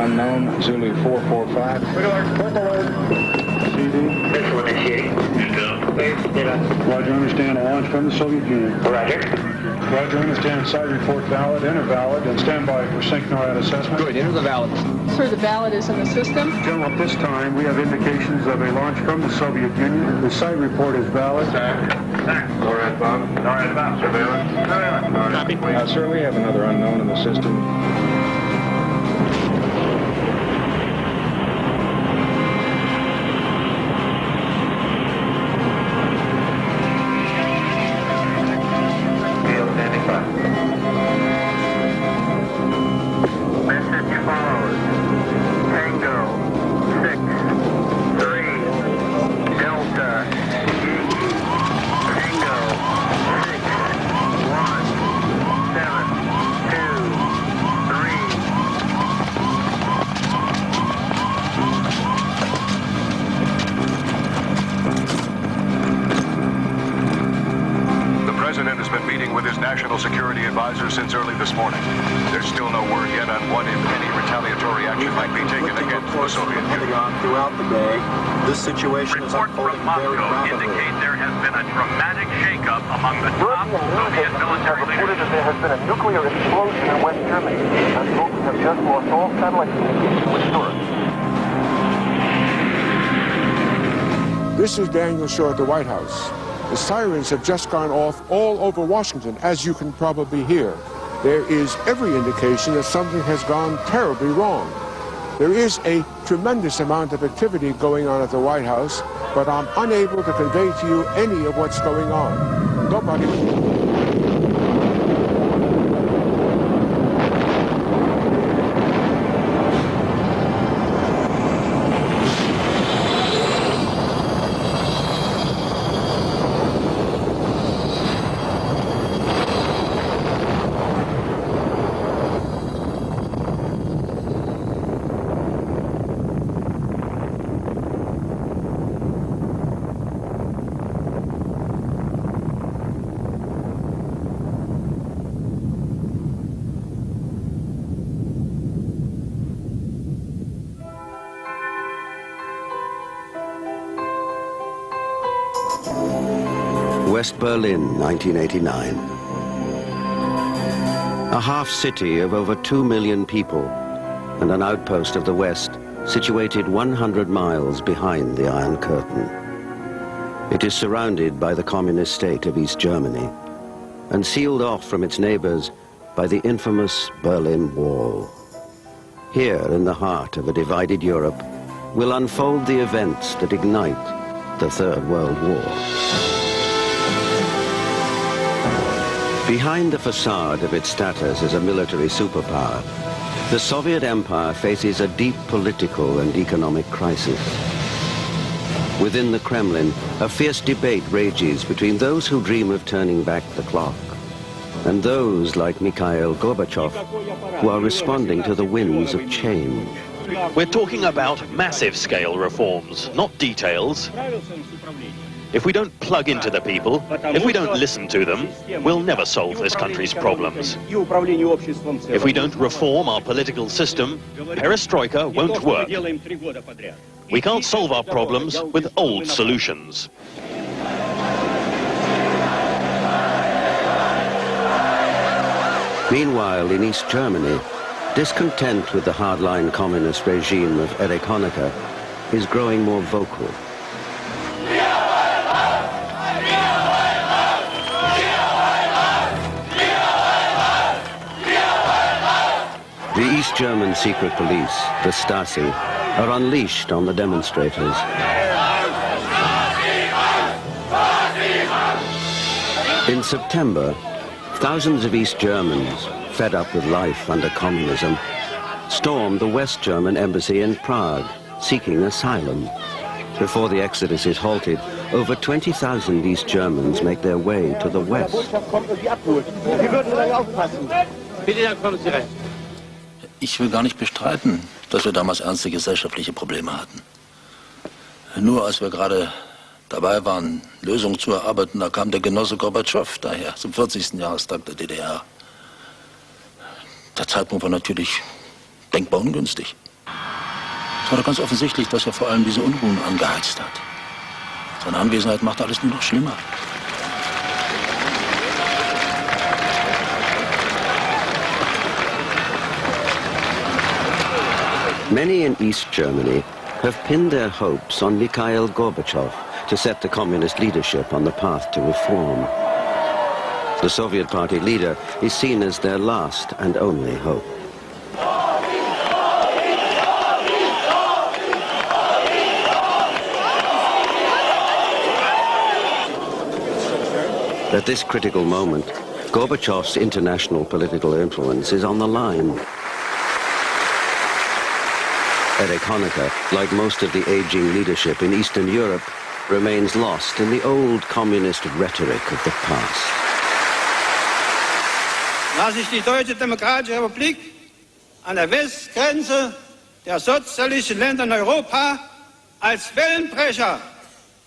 unknown, Zulu 445. Quick alert. CD. Visual initiating. Roger, understand a launch from the Soviet Union. Roger. Roger, understand side report valid, enter valid, and stand by for sync NORAD assessment. Good, enter the valid. Sir, the valid is in the system. General, at this time, we have indications of a launch from the Soviet Union. The site report is valid. NORAD Bob. NORAD Bob. Surveillance. Copy. Sir, we have another unknown in the system. Since early this morning. There's still no word yet on what, if any, retaliatory action might be taken against the Soviet Union. Throughout the day, this situation is unfolding very rapidly. Indicate there has been a dramatic shakeup among the top Soviet military leaders. That there has been a nuclear explosion in West Germany, and folks have just lost all satellite communication with Europe. This is Daniel Shaw at the White House. The sirens have just gone off all over Washington, as you can probably hear. There is every indication that something has gone terribly wrong. There is a tremendous amount of activity going on at the White House, but I'm unable to convey to you any of what's going on. Nobody... West Berlin, 1989. A half-city of over 2 million people and an outpost of the West situated 100 miles behind the Iron Curtain. It is surrounded by the communist state of East Germany and sealed off from its neighbors by the infamous Berlin Wall. Here, in the heart of a divided Europe, will unfold the events that ignite the Third World War. Behind the facade of its status as a military superpower, the Soviet Empire faces a deep political and economic crisis. Within the Kremlin, a fierce debate rages between those who dream of turning back the clock and those like Mikhail Gorbachev who are responding to the winds of change. We're talking about massive-scale reforms, not details. If we don't plug into the people, if we don't listen to them, we'll never solve this country's problems. If we don't reform our political system, perestroika won't work. We can't solve our problems with old solutions. Meanwhile, in East Germany, discontent with the hardline communist regime of Erich Honecker is growing more vocal. The East German secret police, the Stasi, are unleashed on the demonstrators. In September, thousands of East Germans, fed up with life under communism, stormed the West German embassy in Prague, seeking asylum. Before the exodus is halted, over 20,000 East Germans make their way to the West. Ich will gar nicht bestreiten, dass wir damals ernste gesellschaftliche Probleme hatten. Nur als wir gerade dabei waren, Lösungen zu erarbeiten, da kam der Genosse Gorbatschow daher, zum 40. Jahrestag der DDR. Der Zeitpunkt war natürlich denkbar ungünstig. Es war doch ganz offensichtlich, dass er vor allem diese Unruhen angeheizt hat. Seine Anwesenheit macht alles nur noch schlimmer. Many in East Germany have pinned their hopes on Mikhail Gorbachev to set the communist leadership on the path to reform. The Soviet Party leader is seen as their last and only hope. At this critical moment, Gorbachev's international political influence is on the line. Erich Honecker, like most of the aging leadership in Eastern Europe, remains lost in the old communist rhetoric of the past. Da sich die Deutsche Demokratische Republik an der Westgrenze der sozialistischen Länder in Europa als Wellenbrecher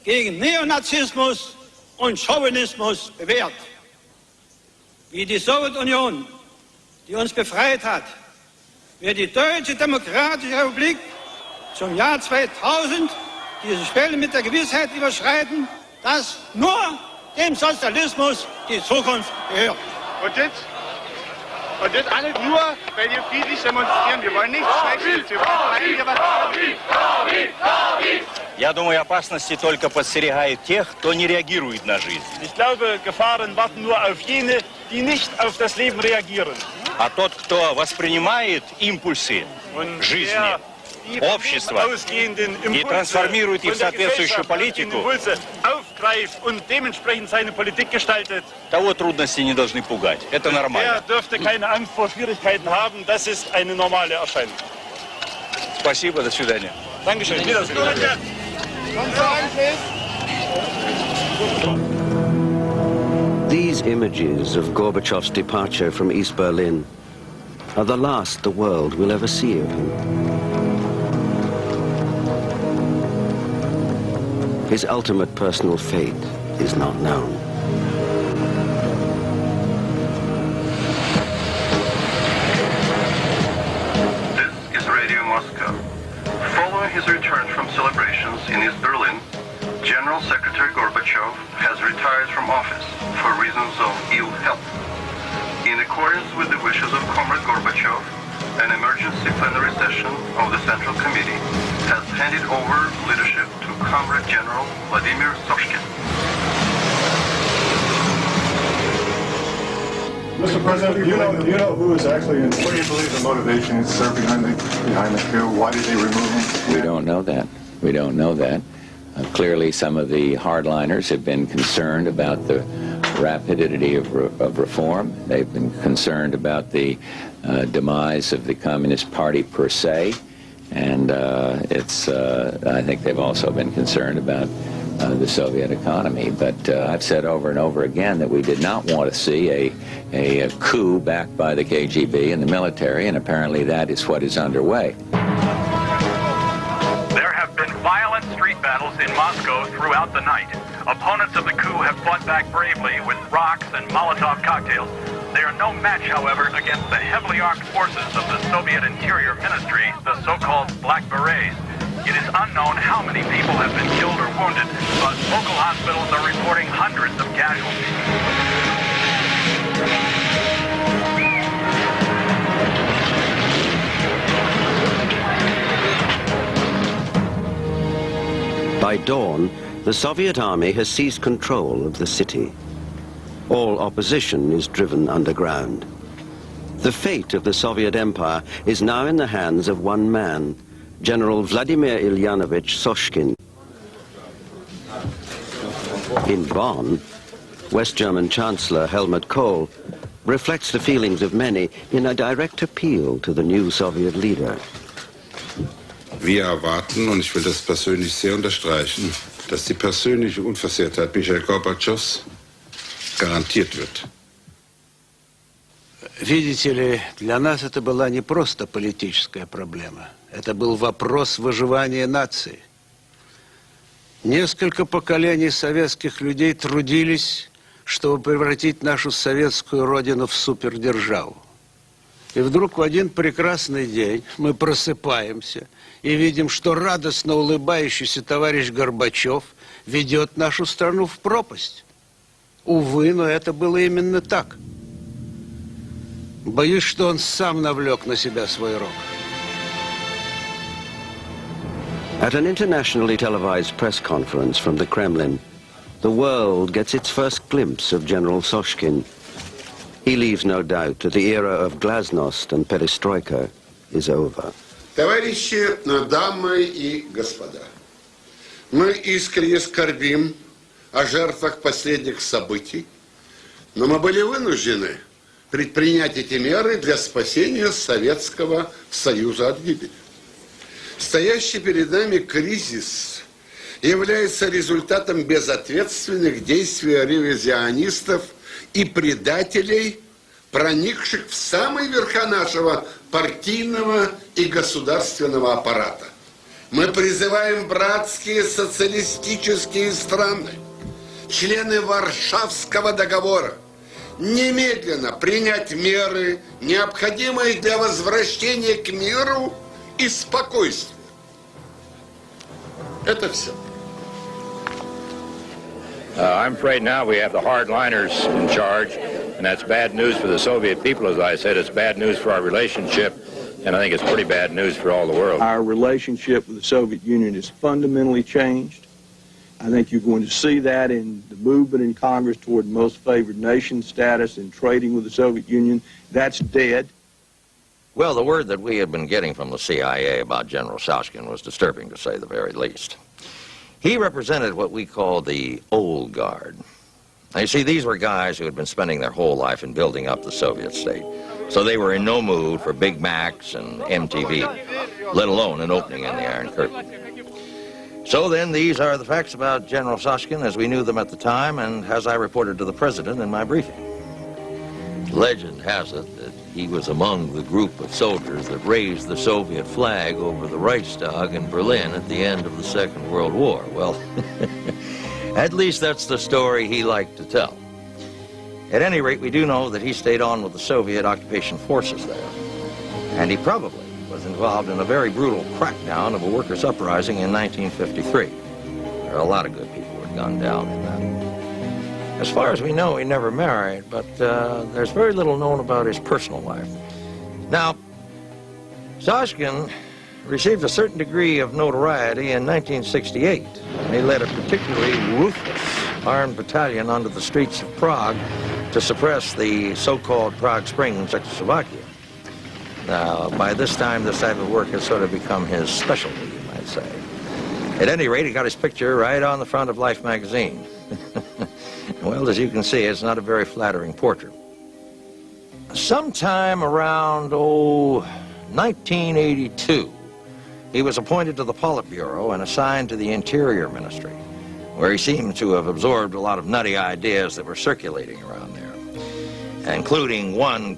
gegen Neonazismus und Chauvinismus bewährt. Wie die Sowjetunion, die uns befreit hat, wird die Deutsche Demokratische Republik zum Jahr 2000 diese Schwelle mit der Gewissheit überschreiten, dass nur dem Sozialismus die Zukunft gehört. Und das alles nur, weil wir friedlich demonstrieren. Wir wollen nichts Schlechtes. Wir wollen hier was. Я думаю, опасности только подстерегают тех, кто не реагирует на жизнь. Ich glaube, Gefahren warten nur auf jene, die nicht auf das Leben reagieren. А тот, кто воспринимает импульсы жизни, общества и трансформирует их в соответствующую политику, aufgreift und dementsprechend seine Politik gestaltet, того трудности не должны пугать. Это нормально. Er dürfte keine Angst vor Schwierigkeiten haben. Das ist eine normale Erscheinung. Спасибо, до свидания. Dankeschön. Wiedersehen. These images of Gorbachev's departure from East Berlin are the last the world will ever see of him. His ultimate personal fate is not known. This is Radio Moscow. Following his return from celebrations in East Berlin, General Secretary Gorbachev has retired from office for reasons of ill health. In accordance with the wishes of Comrade Gorbachev, an emergency plenary session of the Central Committee has handed over leadership to Comrade General Vladimir Soshkin. Mr. President, you know who is actually in. What do you believe the motivation is, sir, behind the coup? Why did they remove him? We don't know that. We don't know that. Clearly, some of the hardliners have been concerned about the rapidity of reform. They've been concerned about the demise of the Communist Party per se, and I think they've also been concerned about the Soviet economy. But I've said over and over again that we did not want to see a coup backed by the KGB and the military, and apparently that is what is underway. Violent street battles in Moscow throughout the night. Opponents of the coup have fought back bravely with rocks and Molotov cocktails. They are no match, however, against the heavily armed forces of the Soviet Interior Ministry, the so-called Black Berets. It is unknown how many people have been killed or wounded, but local hospitals are reporting hundreds of casualties. By dawn, the Soviet army has seized control of the city. All opposition is driven underground. The fate of the Soviet Empire is now in the hands of one man, General Vladimir Ilyanovich Soshkin. In Bonn, West German Chancellor Helmut Kohl reflects the feelings of many in a direct appeal to the new Soviet leader. Wir erwarten, und ich will das persönlich sehr unterstreichen, dass die persönliche Unversehrtheit Michail Gorbatschovs garantiert wird. Видите ли, для нас это была не просто политическая проблема. Это был вопрос выживания нации. Несколько поколений советских людей трудились, чтобы превратить нашу советскую родину в супердержаву. И вдруг в один прекрасный день мы просыпаемся и видим, что радостно улыбающийся товарищ Горбачев ведет нашу страну в пропасть. Увы, но это было именно так. Боюсь, что он сам навлек на себя свой рог. At an internationally televised press conference from the Kremlin, the world gets its first glimpse of General Soshkin. He leaves no doubt that the era of glasnost and perestroika is over. Товарищи, дамы и господа, мы искренне скорбим о жертвах последних событий, но мы были вынуждены предпринять эти меры для спасения Советского Союза от гибели. Стоящий перед нами кризис является результатом безответственных действий ревизионистов и предателей, проникших в самые верха нашего партийного и государственного аппарата. Мы призываем братские социалистические страны, члены Варшавского договора, немедленно принять меры, необходимые для возвращения к миру и спокойствию. Это все. I'm afraid now we have the hardliners in charge, and that's bad news for the Soviet people. As I said, it's bad news for our relationship, and I think it's pretty bad news for all the world. Our relationship with the Soviet Union is fundamentally changed. I think you're going to see that in the movement in Congress toward most favored nation status and trading with the Soviet Union. That's dead. Well, the word that we had been getting from the CIA about General Soshkin was disturbing, to say the very least. He represented what we call the old guard. Now, you see, these were guys who had been spending their whole life in building up the Soviet state. So they were in no mood for Big Macs and MTV, let alone an opening in the Iron Curtain. So then, these are the facts about General Soshkin as we knew them at the time and as I reported to the President in my briefing. Legend has it that he was among the group of soldiers that raised the Soviet flag over the Reichstag in Berlin at the end of the Second World War. Well, at least that's the story he liked to tell. At any rate, we do know that he stayed on with the Soviet occupation forces there. And he probably was involved in a very brutal crackdown of a workers' uprising in 1953. There are a lot of good people who had gone down in that. As far as we know, he never married, but there's very little known about his personal life. Now, Soshkin received a certain degree of notoriety in 1968. He led a particularly ruthless armed battalion onto the streets of Prague to suppress the so-called Prague Spring in Czechoslovakia. Now, by this time, this type of work has sort of become his specialty, you might say. At any rate, he got his picture right on the front of Life magazine. Well, as you can see, it's not a very flattering portrait. Sometime around, 1982, he was appointed to the Politburo and assigned to the Interior Ministry, where he seemed to have absorbed a lot of nutty ideas that were circulating around there, including one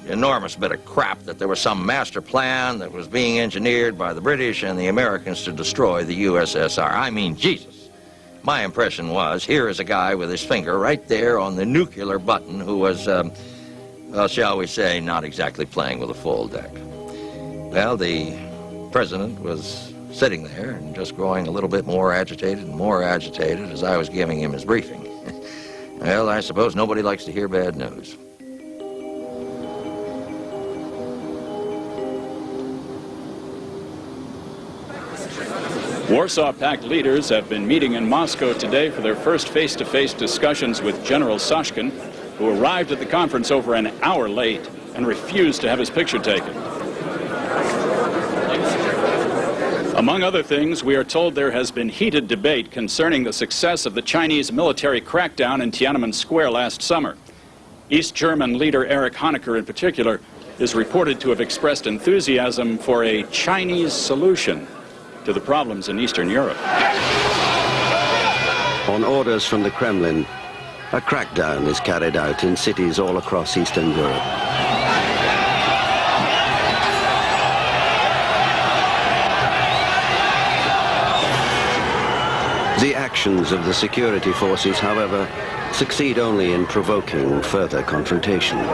enormous bit of crap that there was some master plan that was being engineered by the British and the Americans to destroy the USSR. I mean, Jesus. My impression was, here is a guy with his finger right there on the nuclear button who was, well, shall we say, not exactly playing with a full deck. Well, the president was sitting there and just growing a little bit more agitated and more agitated as I was giving him his briefing. Well, I suppose nobody likes to hear bad news. Warsaw Pact leaders have been meeting in Moscow today for their first face-to-face discussions with General Soshkin, who arrived at the conference over an hour late and refused to have his picture taken. Among other things, we are told there has been heated debate concerning the success of the Chinese military crackdown in Tiananmen Square last summer. East German leader Erich Honecker, in particular, is reported to have expressed enthusiasm for a Chinese solution to the problems in Eastern Europe. On orders from the Kremlin, a crackdown is carried out in cities all across Eastern Europe. The actions of the security forces, however, succeed only in provoking further confrontations.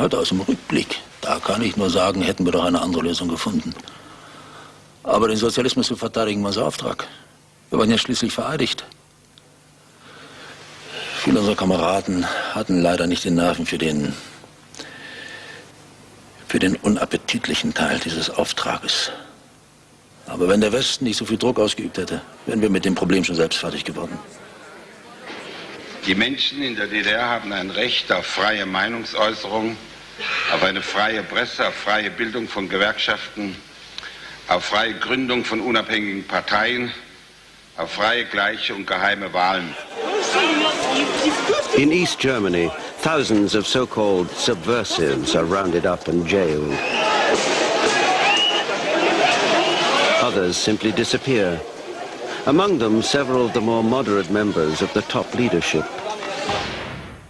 Heute aus dem Rückblick, da kann ich nur sagen, hätten wir doch eine andere Lösung gefunden. Aber den Sozialismus zu verteidigen war unser Auftrag. Wir waren ja schließlich vereidigt. Viele unserer Kameraden hatten leider nicht den Nerven für den unappetitlichen Teil dieses Auftrages. Aber wenn der Westen nicht so viel Druck ausgeübt hätte, wären wir mit dem Problem schon selbst fertig geworden. Die Menschen in der DDR haben ein Recht auf freie Meinungsäußerung, auf eine freie Presse, auf freie Bildung von Gewerkschaften, auf freie Gründung von unabhängigen Parteien, auf freie, gleiche und geheime Wahlen. In East Germany, thousands of so-called subversives are rounded up and jailed. Others simply disappear. Among them, several of the more moderate members of the top leadership.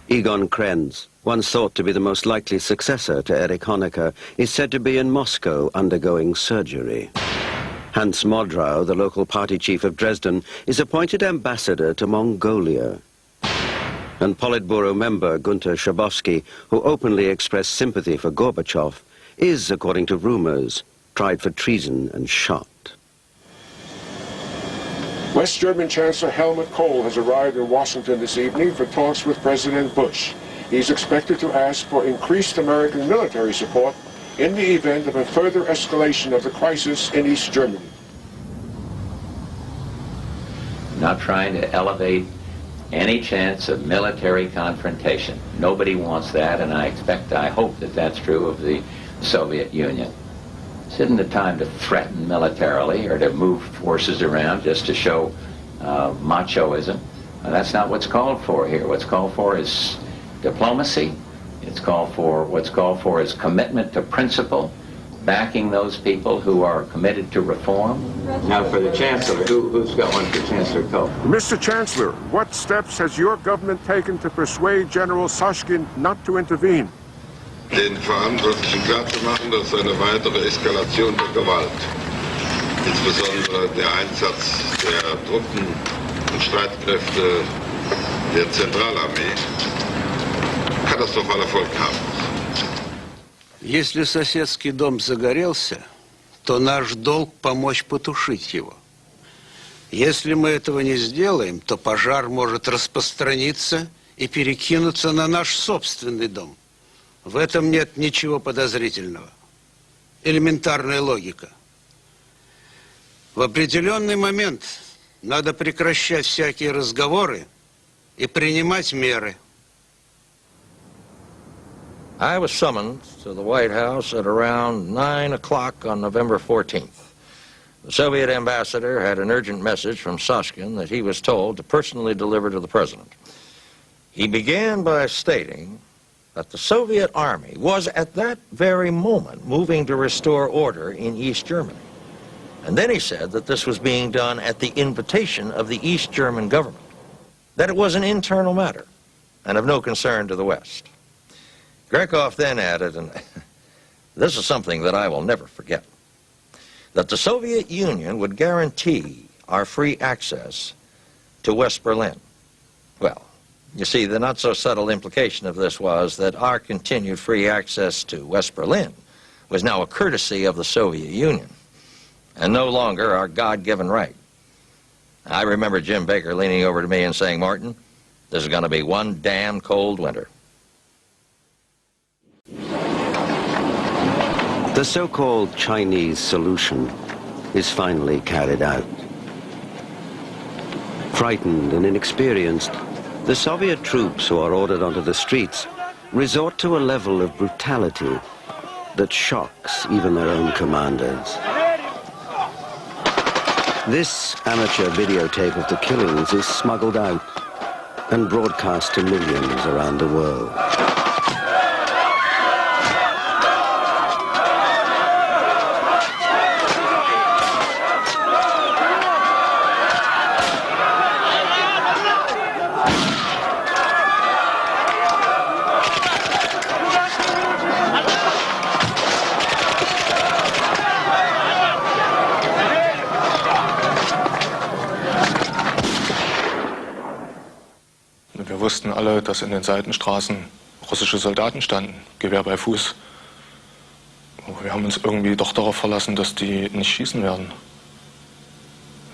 Egon Krenz, once thought to be the most likely successor to Erich Honecker, is said to be in Moscow undergoing surgery. Hans Modrau, the local party chief of Dresden, is appointed ambassador to Mongolia. And Politburo member Gunter Schabowski, who openly expressed sympathy for Gorbachev, is, according to rumors, tried for treason and shot. West German Chancellor Helmut Kohl has arrived in Washington this evening for talks with President Bush. He's expected to ask for increased American military support in the event of a further escalation of the crisis in East Germany. Not trying to elevate any chance of military confrontation. Nobody wants that, and I hope that that's true of the Soviet Union. This isn't the time to threaten militarily or to move forces around just to show machoism. That's not what's called for here. What's called for is diplomacy. What's called for is commitment to principle, backing those people who are committed to reform. Now for the Chancellor, who's got one for Chancellor Kohl? Mr. Chancellor, what steps has your government taken to persuade General Sashkin not to intervene? Den Verantwortlichen klarzumachen, dass eine weitere Eskalation der Gewalt, insbesondere der Einsatz der Truppen und Streitkräfte der Zentralarmee, катастрофальный Erfolg haben. Если соседский дом загорелся, то наш долг помочь потушить его. Если мы этого не сделаем, то пожар может распространиться и перекинуться на наш собственный дом. В этом нет ничего подозрительного. Элементарная логика. В определенный момент надо прекращать всякие разговоры и принимать меры. I was summoned to the White House at around 9 o'clock on November 14th. The Soviet ambassador had an urgent message from Sashkin that he was told to personally deliver to the president. He began by stating that the Soviet army was at that very moment moving to restore order in East Germany. And then he said that this was being done at the invitation of the East German government, that it was an internal matter and of no concern to the West. Grekov then added, and this is something that I will never forget, that the Soviet Union would guarantee our free access to West Berlin. Well, you see, the not-so-subtle implication of this was that our continued free access to West Berlin was now a courtesy of the Soviet Union, and no longer our God-given right. I remember Jim Baker leaning over to me and saying, "Martin, this is going to be one damn cold winter." The so-called Chinese solution is finally carried out. Frightened and inexperienced, the Soviet troops who are ordered onto the streets resort to a level of brutality that shocks even their own commanders. This amateur videotape of the killings is smuggled out and broadcast to millions around the world. Wir wussten alle, dass in den Seitenstraßen russische Soldaten standen, Gewehr bei Fuß. Wir haben uns irgendwie doch darauf verlassen, dass die nicht schießen werden.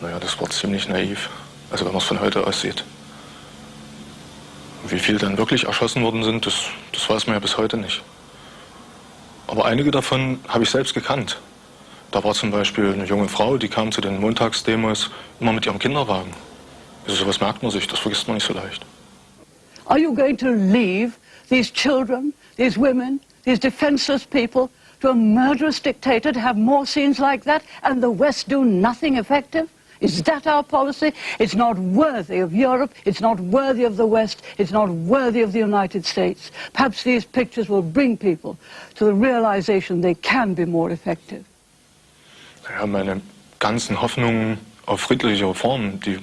Naja, das war ziemlich naiv, also wenn man es von heute aus sieht. Wie viele dann wirklich erschossen worden sind, das weiß man ja bis heute nicht. Aber einige davon habe ich selbst gekannt. Da war zum Beispiel eine junge Frau, die kam zu den Montagsdemos immer mit ihrem Kinderwagen. Also sowas merkt man sich, das vergisst man nicht so leicht. Are you going to leave these children, these women, these defenseless people to a murderous dictator to have more scenes like that and the West do nothing effective? Is that our policy? It's not worthy of Europe, it's not worthy of the West, it's not worthy of the United States. Perhaps these pictures will bring people to the realization they can be more effective. Ja, meine ganzen Hoffnungen auf friedliche Reformen, die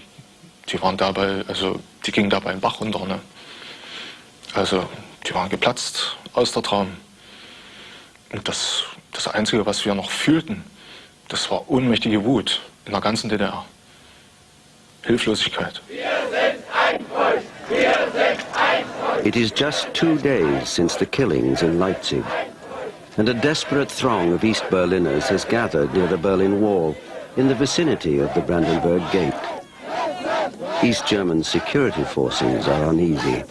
waren dabei, also die gingen dabei im Bach runter, ne? Also die waren geplatzt aus der Traum. Und das Einzige, was wir noch fühlten, das war ohnmächtige Wut in der ganzen DDR. Hilflosigkeit. It is just 2 days since the killings in Leipzig, and a desperate throng of East Berliners has gathered near the Berlin Wall in the vicinity of the Brandenburg Gate. East German security forces are uneasy.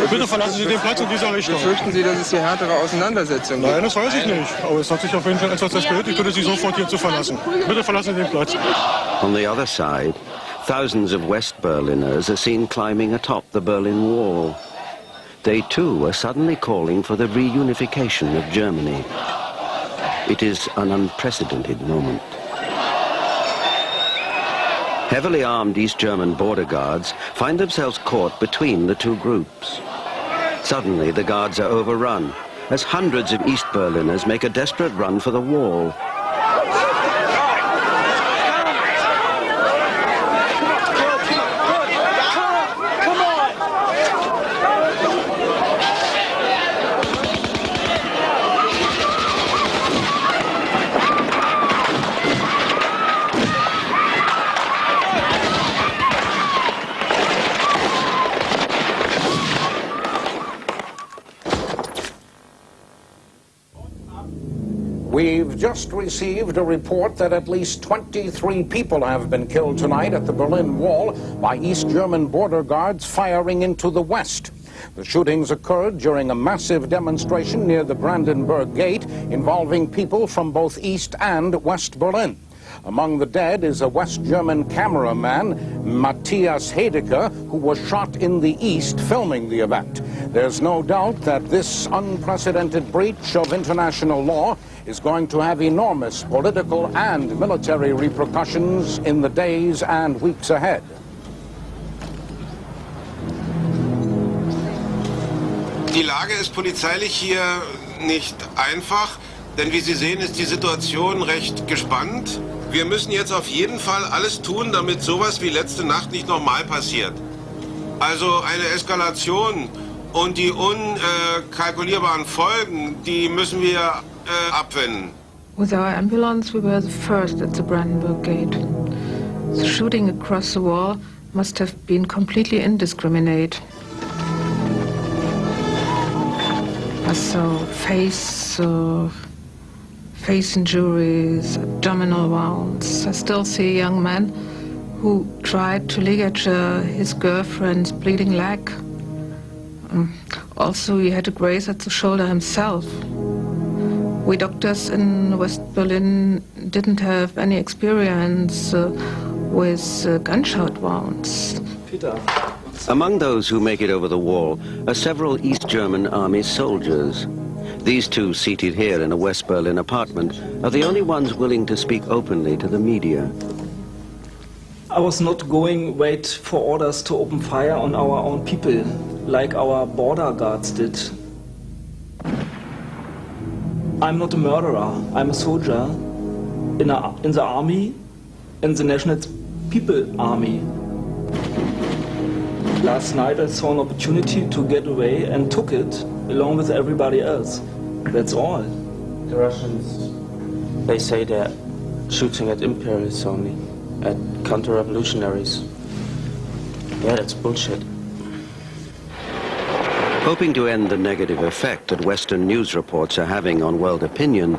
Bitte verlassen Sie den Platz in dieser Richtung. Befürchten Sie, dass es hier härtere Auseinandersetzungen gibt? Nein, das weiß ich nicht. Aber es hat sich auf jeden Fall etwas gehört. Ich bitte Sie sofort hier zu verlassen. Bitte verlassen Sie den Platz. On the other side, thousands of West Berliners are seen climbing atop the Berlin Wall. They too are suddenly calling for the reunification of Germany. It is an unprecedented moment. Heavily armed East German border guards find themselves caught between the two groups. Suddenly, the guards are overrun as hundreds of East Berliners make a desperate run for the wall. We've just received a report that at least 23 people have been killed tonight at the Berlin Wall by East German border guards firing into the west. The shootings occurred during a massive demonstration near the Brandenburg Gate involving people from both East and West Berlin. Among the dead is a West German cameraman, Matthias Hedeker, who was shot in the east filming the event. There's no doubt that this unprecedented breach of international law is going to have enormous political and military repercussions in the days and weeks ahead. Die Lage ist polizeilich hier nicht einfach, denn wie Sie sehen, ist die Situation recht gespannt. Wir müssen jetzt auf jeden Fall alles tun, damit sowas wie letzte Nacht nicht nochmal passiert. Also eine Eskalation und die unkalkulierbaren Folgen, die müssen wir abwenden. With our ambulance, we were the first at the Brandenburg Gate. The shooting across the wall must have been completely indiscriminate. I saw face injuries, abdominal wounds. I still see a young man who tried to ligature his girlfriend's bleeding leg. Also, he had a graze at the shoulder himself. We doctors in West Berlin didn't have any experience with gunshot wounds. Among those who make it over the wall are several East German army soldiers. These two, seated here in a West Berlin apartment, are the only ones willing to speak openly to the media. I was not going wait for orders to open fire on our own people, like our border guards did. I'm not a murderer. I'm a soldier in the army, in the National People Army. Last night I saw an opportunity to get away and took it, along with everybody else. That's all. The Russians, they say they're shooting at imperialists only, at counter-revolutionaries. Yeah, that's bullshit. Hoping to end the negative effect that Western news reports are having on world opinion,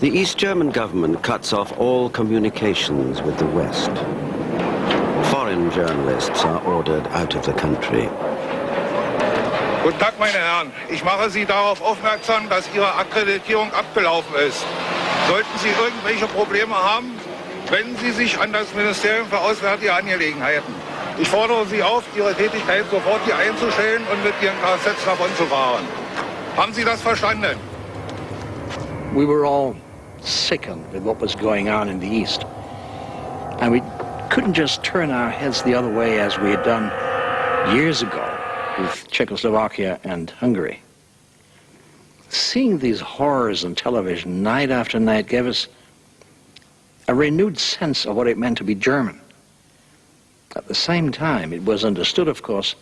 the East German government cuts off all communications with the West. Foreign journalists are ordered out of the country. Guten Tag, meine Herren. Ich mache Sie darauf aufmerksam, dass Ihre Akkreditierung abgelaufen ist. Sollten Sie irgendwelche Probleme haben, wenden Sie sich an das Ministerium für Auswärtige Angelegenheiten. Ich fordere Sie auf, Ihre Tätigkeit sofort hier einzustellen und mit Ihren Kfz davonzufahren. Haben Sie das verstanden? We were all sickened with what was going on in the East. And we couldn't just turn our heads the other way as we had done years ago with Czechoslovakia and Hungary. Seeing these horrors on television night after night gave us a renewed sense of what it meant to be German. At the same time, it was understood, of course,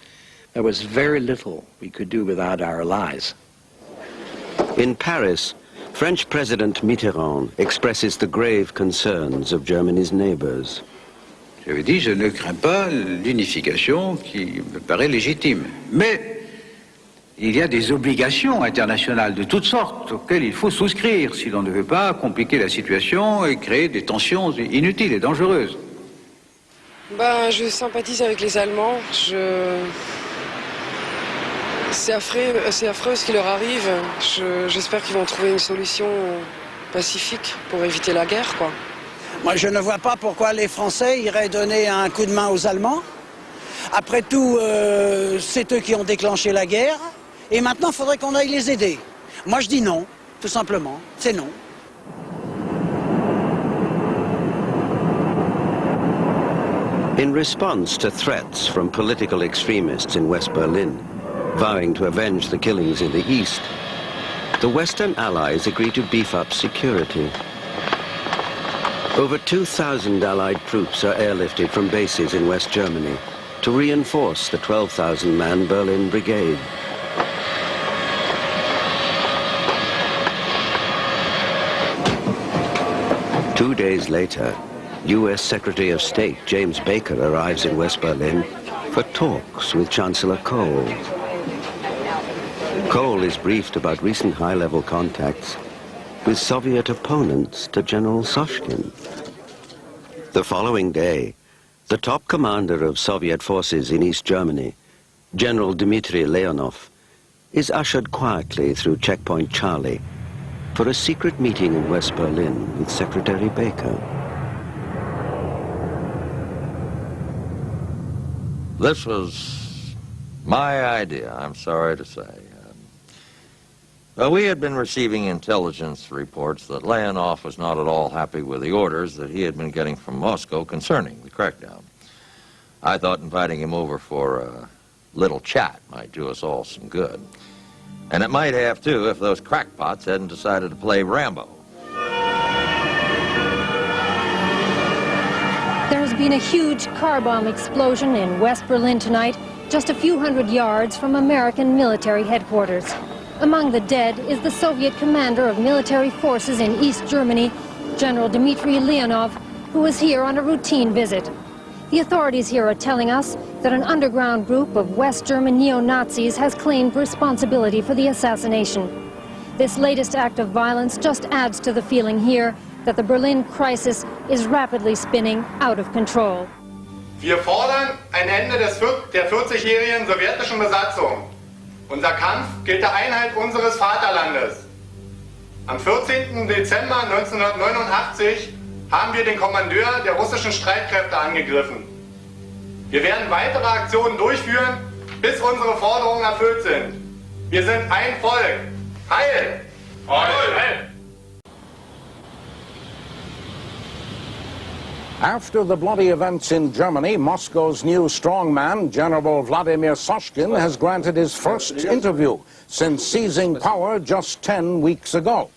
there was very little we could do without our allies. In Paris, French President Mitterrand expresses the grave concerns of Germany's neighbors. J'avais dit, je ne crains pas l'unification qui me paraît légitime. Mais il y a des obligations internationales de toutes sortes auxquelles il faut souscrire si l'on ne veut pas compliquer la situation et créer des tensions inutiles et dangereuses. Je sympathise avec les Allemands. C'est affreux ce qui leur arrive. J'espère qu'ils vont trouver une solution pacifique pour éviter la guerre, quoi. Moi, je ne vois pas pourquoi les Français iraient donner un coup de main aux Allemands. Après tout, c'est eux qui ont déclenché la guerre. Et maintenant, il faudrait qu'on aille les aider. Moi, je dis non, tout simplement. C'est non. In response to threats from political extremists in West Berlin, vowing to avenge the killings in the East, the Western Allies agreed to beef up security. Over 2,000 Allied troops are airlifted from bases in West Germany to reinforce the 12,000-man Berlin Brigade. Two days later, U.S. Secretary of State James Baker arrives in West Berlin for talks with Chancellor Kohl. Kohl is briefed about recent high-level contacts with Soviet opponents to General Soshkin. The following day, the top commander of Soviet forces in East Germany, General Dmitry Leonov, is ushered quietly through Checkpoint Charlie for a secret meeting in West Berlin with Secretary Baker. This was my idea, I'm sorry to say. We had been receiving intelligence reports that Leonov was not at all happy with the orders that he had been getting from Moscow concerning the crackdown. I thought inviting him over for a little chat might do us all some good. And it might have, too, if those crackpots hadn't decided to play Rambo. There has been a huge car bomb explosion in West Berlin tonight, just a few hundred yards from American military headquarters. Among the dead is the Soviet commander of military forces in East Germany, General Dmitry Leonov, who was here on a routine visit. The authorities here are telling us that an underground group of West German neo-Nazis has claimed responsibility for the assassination. This latest act of violence just adds to the feeling here that the Berlin crisis is rapidly spinning out of control. Wir fordern ein Ende der 40-jährigen sowjetischen Besatzung. Unser Kampf gilt der Einheit unseres Vaterlandes. Am 14. Dezember 1989 haben wir den Kommandeur der russischen Streitkräfte angegriffen. Wir werden weitere Aktionen durchführen, bis unsere Forderungen erfüllt sind. Wir sind ein Volk. Heil! Heil! After the bloody events in Germany, Moscow's new strongman, General Vladimir Soshkin, has granted his first interview since seizing power just 10 weeks ago.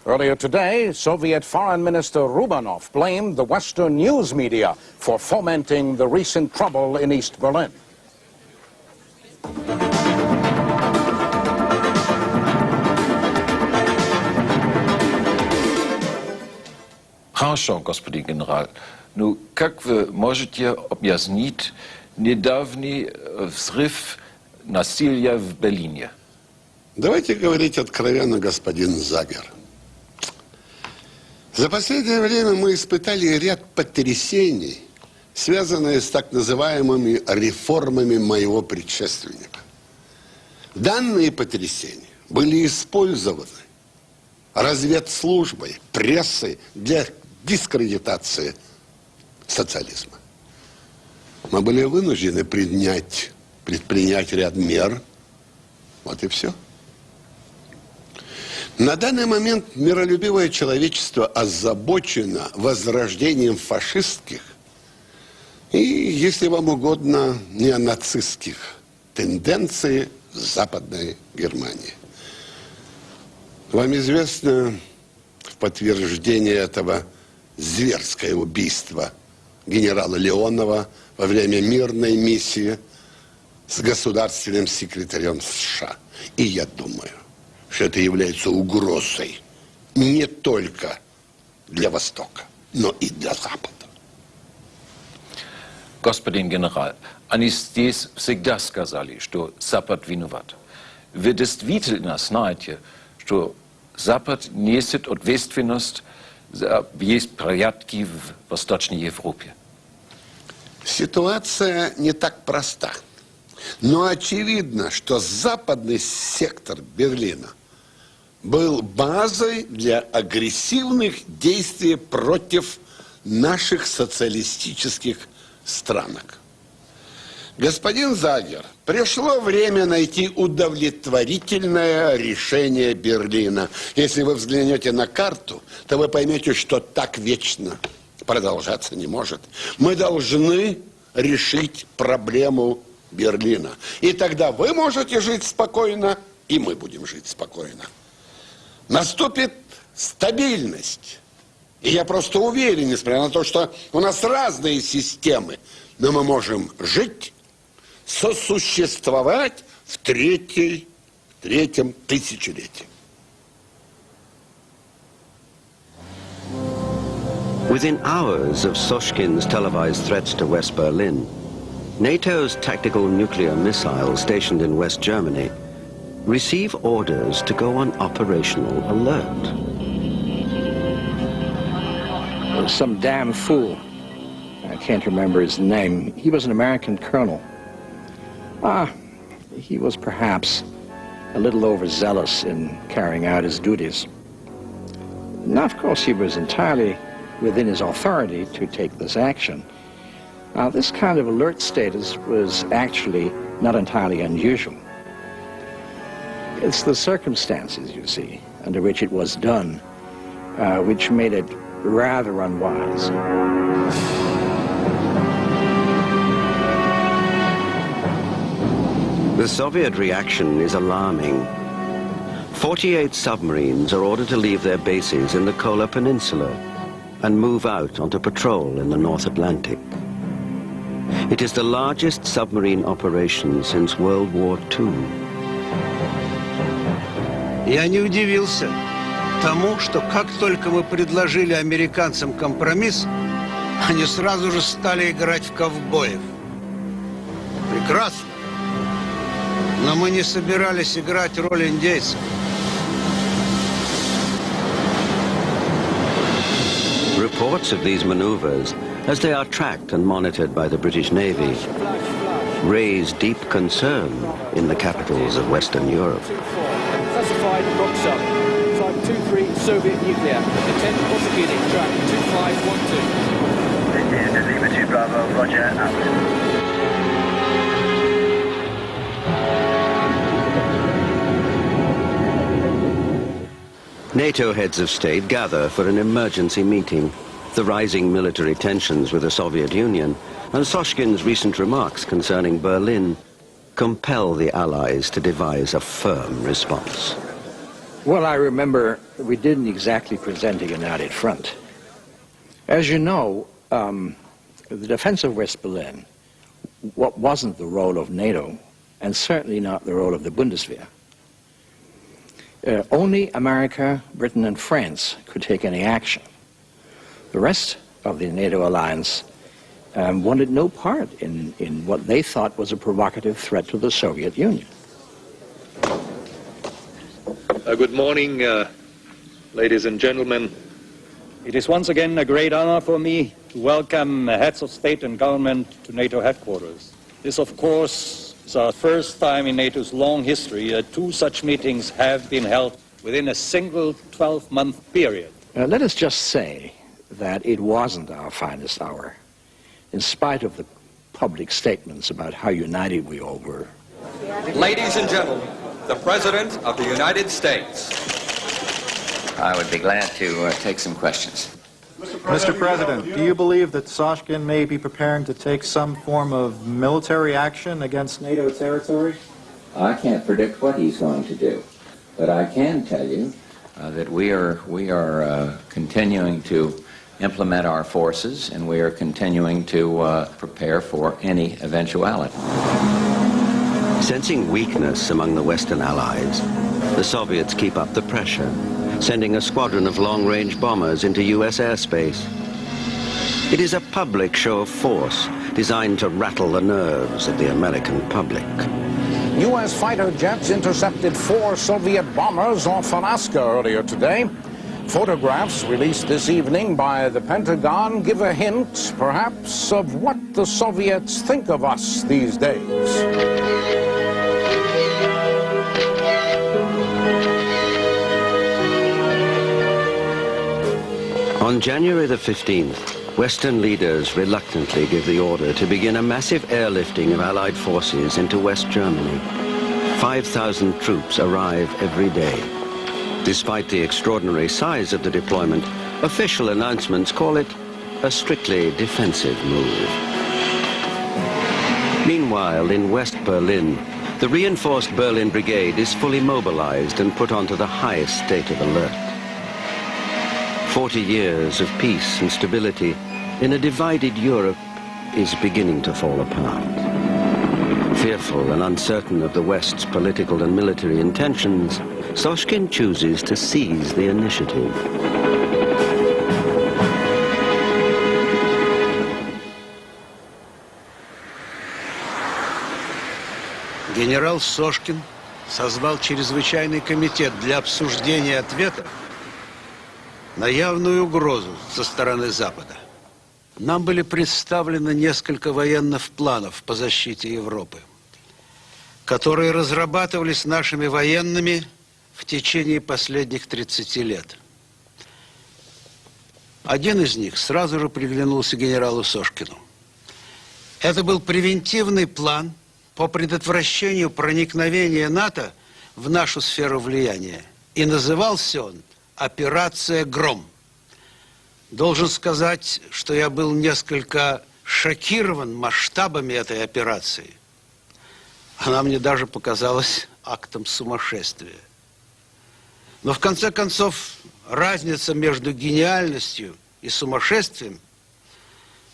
Earlier today, Soviet Foreign Minister Rubanov blamed the Western news media for fomenting the recent trouble in East Berlin. Хорошо, господин генерал. Ну, как вы можете объяснить недавний взрыв насилия в Берлине? Давайте говорить откровенно, господин Загер. За последнее время мы испытали ряд потрясений, связанные с так называемыми реформами моего предшественника. Данные потрясения были использованы разведслужбой, прессой для дискредитации социализма. Мы были вынуждены предпринять ряд мер. Вот и все. На данный момент миролюбивое человечество озабочено возрождением фашистских и, если вам угодно, неонацистских тенденций в Западной Германии. Вам известно в подтверждение этого зверское убийство генерала Леонова во время мирной миссии с государственным секретарем США. И я думаю, что это является угрозой не только для Востока, но и для Запада. Господин генерал, они здесь всегда сказали, что Запад виноват. Вы действительно знаете, что Запад несет ответственность за беспорядки в Восточной Европе? Ситуация не так проста. Но очевидно, что западный сектор Берлина был базой для агрессивных действий против наших социалистических странок. Господин Загер, пришло время найти удовлетворительное решение Берлина. Если вы взглянете на карту, то вы поймете, что так вечно продолжаться не может. Мы должны решить проблему Берлина. И тогда вы можете жить спокойно, и мы будем жить спокойно. Наступит стабильность. И я просто уверен, несмотря на то, что у нас разные системы, но мы можем жить, сосуществовать в третьем тысячелетии. Within hours of Soshkin's televised threats to West Berlin, NATO's tactical nuclear missiles stationed in West Germany receive orders to go on operational alert. Some damn fool, I can't remember his name, he was an American colonel. He was perhaps a little overzealous in carrying out his duties. Now, of course, he was entirely within his authority to take this action. Now, this kind of alert status was actually not entirely unusual. It's the circumstances, you see, under which it was done, which made it rather unwise. The Soviet reaction is alarming. 48 submarines are ordered to leave their bases in the Kola Peninsula and move out onto patrol in the North Atlantic. It is the largest submarine operation since World War II. Я не удивился тому, что как только мы предложили американцам компромисс, они сразу же стали играть в ковбоев. Прекрасно. Но мы не собирались играть роль индейцев. Reports of these maneuvers, as they are tracked and monitored by the British Navy, raise deep concern in the capitals of Western Europe. Classified rock sub. Type 23 Soviet nuclear. Intent prosecuting. Track 2512. This is Lima 2 Bravo, roger, out. NATO heads of state gather for an emergency meeting. The rising military tensions with the Soviet Union and Soshkin's recent remarks concerning Berlin compel the Allies to devise a firm response. Well, I remember we didn't exactly present a united front. As you know, the defense of West Berlin wasn't the role of NATO, and certainly not the role of the Bundeswehr. Only America, Britain, and France could take any action. The rest of the NATO alliance wanted no part in what they thought was a provocative threat to the Soviet Union. Good morning, ladies and gentlemen. It is once again a great honor for me to welcome heads of state and government to NATO headquarters. This, of course, is our first time in NATO's long history that two such meetings have been held within a single 12-month period. Let us just say that it wasn't our finest hour, in spite of the public statements about how united we all were. Ladies and gentlemen, the President of the United States. I would be glad to take some questions. Mr. President, do you believe that Soshkin may be preparing to take some form of military action against NATO territory? I can't predict what he's going to do, but I can tell you that we are continuing to implement our forces, and we are continuing to prepare for any eventuality. Sensing weakness among the Western allies, the Soviets keep up the pressure, sending a squadron of long-range bombers into U.S. airspace. It is a public show of force designed to rattle the nerves of the American public. U.S. fighter jets intercepted 4 Soviet bombers off Alaska earlier today. Photographs released this evening by the Pentagon give a hint, perhaps, of what the Soviets think of us these days. On January the 15th, Western leaders reluctantly give the order to begin a massive airlifting of Allied forces into West Germany. 5,000 troops arrive every day. Despite the extraordinary size of the deployment, official announcements call it a strictly defensive move. Meanwhile, in West Berlin, the reinforced Berlin Brigade is fully mobilized and put onto the highest state of alert. 40 years of peace and stability in a divided Europe is beginning to fall apart. Fearful and uncertain of the West's political and military intentions, Soshkin chooses to seize the initiative. Генерал Сошкин созвал чрезвычайный комитет для обсуждения ответа на явную угрозу со стороны Запада. Нам были представлены несколько военных планов по защите Европы, которые разрабатывались нашими военными в течение последних 30 лет. Один из них сразу же приглянулся генералу Сошкину. Это был превентивный план по предотвращению проникновения НАТО в нашу сферу влияния. И назывался он «Операция Гром». Должен сказать, что я был несколько шокирован масштабами этой операции. Она мне даже показалась актом сумасшествия. Но в конце концов, разница между гениальностью и сумасшествием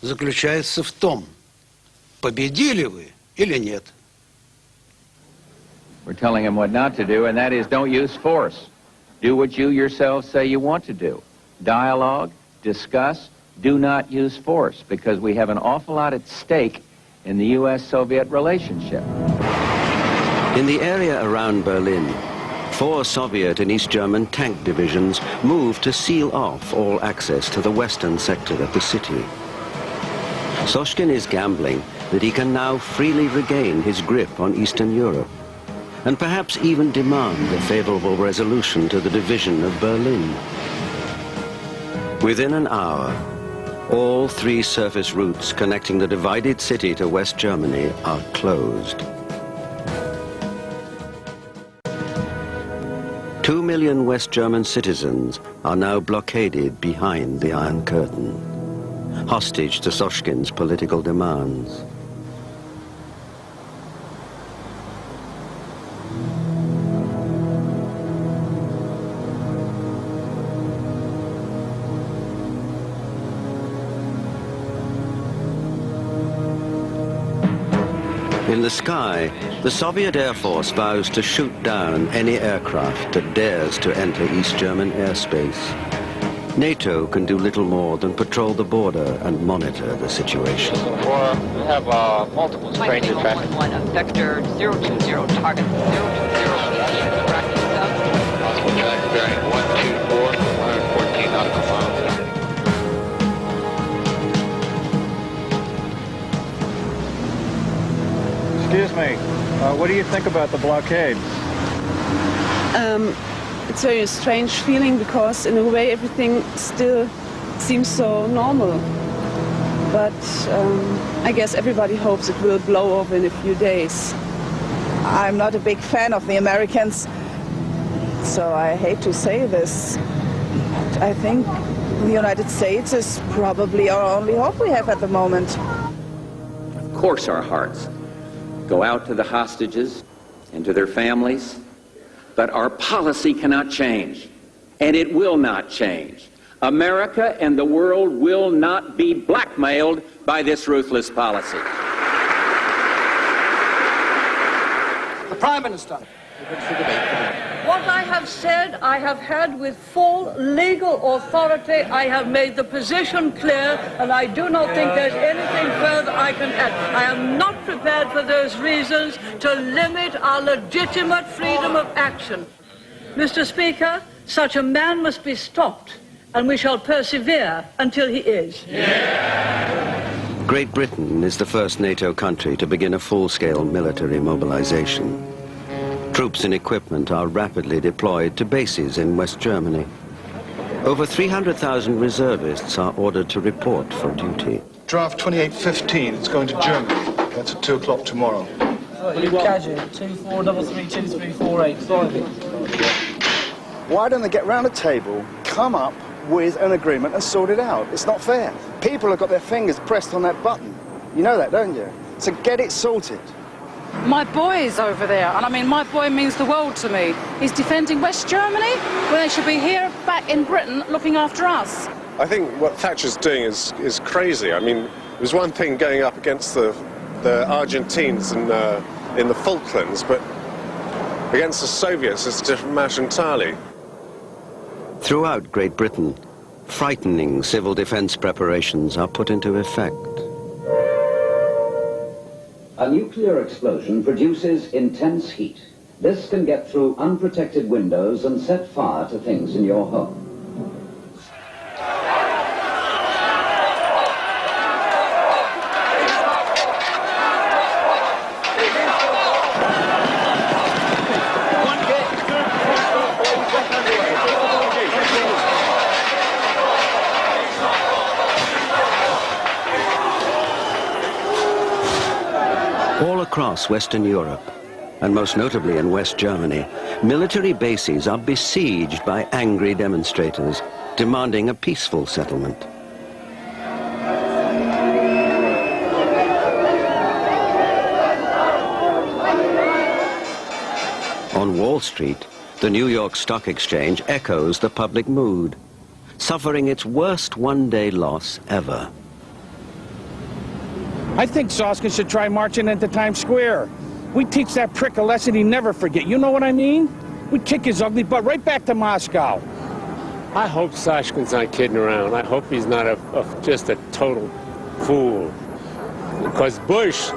заключается в том, победили вы или нет. We're telling him what not to do, and that is don't use force. Do what you yourself say you want to do. Dialogue, discuss, do not use force, because we have an awful lot at stake in the U.S.-Soviet relationship. In the area around Berlin, 4 Soviet and East German tank divisions moved to seal off all access to the western sector of the city. Soshkin is gambling that he can now freely regain his grip on Eastern Europe, and perhaps even demand a favorable resolution to the division of Berlin. Within an hour, all 3 surface routes connecting the divided city to West Germany are closed. 2 million West German citizens are now blockaded behind the Iron Curtain, hostage to Soshkin's political demands. In the sky, the Soviet Air Force vows to shoot down any aircraft that dares to enter East German airspace. NATO can do little more than patrol the border and monitor the situation. We have multiple strange attacks. Vector 020, target 020, tracking south. Possible track bearing 124, 114 nautical miles. Excuse me, what do you think about the blockade? It's a very strange feeling because in a way everything still seems so normal. But I guess everybody hopes it will blow over in a few days. I'm not a big fan of the Americans, so I hate to say this. But I think the United States is probably our only hope we have at the moment. Of course our hearts go out to the hostages and to their families. But our policy cannot change, and it will not change. America and the world will not be blackmailed by this ruthless policy. The Prime Minister. What I have said, I have had with full legal authority. I have made the position clear, and I do not think there's anything further I can add. I am not prepared for those reasons to limit our legitimate freedom of action. Mr. Speaker, such a man must be stopped, and we shall persevere until he is. Great Britain is the first NATO country to begin a full-scale military mobilization. Troops and equipment are rapidly deployed to bases in West Germany. Over 300,000 reservists are ordered to report for duty. Draft 2815, it's going to Germany. That's at 2 o'clock tomorrow. Casual, 24332348. Why don't they get round a table, come up with an agreement and sort it out? It's not fair. People have got their fingers pressed on that button. You know that, don't you? So get it sorted. My boy is over there, and I mean, my boy means the world to me. He's defending West Germany when they should be here back in Britain looking after us. I think what Thatcher's doing is crazy. I mean, it was one thing going up against the Argentines in the Falklands, but against the Soviets it's a different matter entirely. Throughout Great Britain, frightening civil defense preparations are put into effect. A nuclear explosion produces intense heat. This can get through unprotected windows and set fire to things in your home. Across Western Europe, and most notably in West Germany, military bases are besieged by angry demonstrators demanding a peaceful settlement. On Wall Street, the New York Stock Exchange echoes the public mood, suffering its worst one-day loss ever. I think Soskin should try marching into Times Square. We teach that prick a lesson he never forget. You know what I mean? We kick his ugly butt right back to Moscow. I hope Soskin's not kidding around. I hope he's not just a total fool. Because Bush,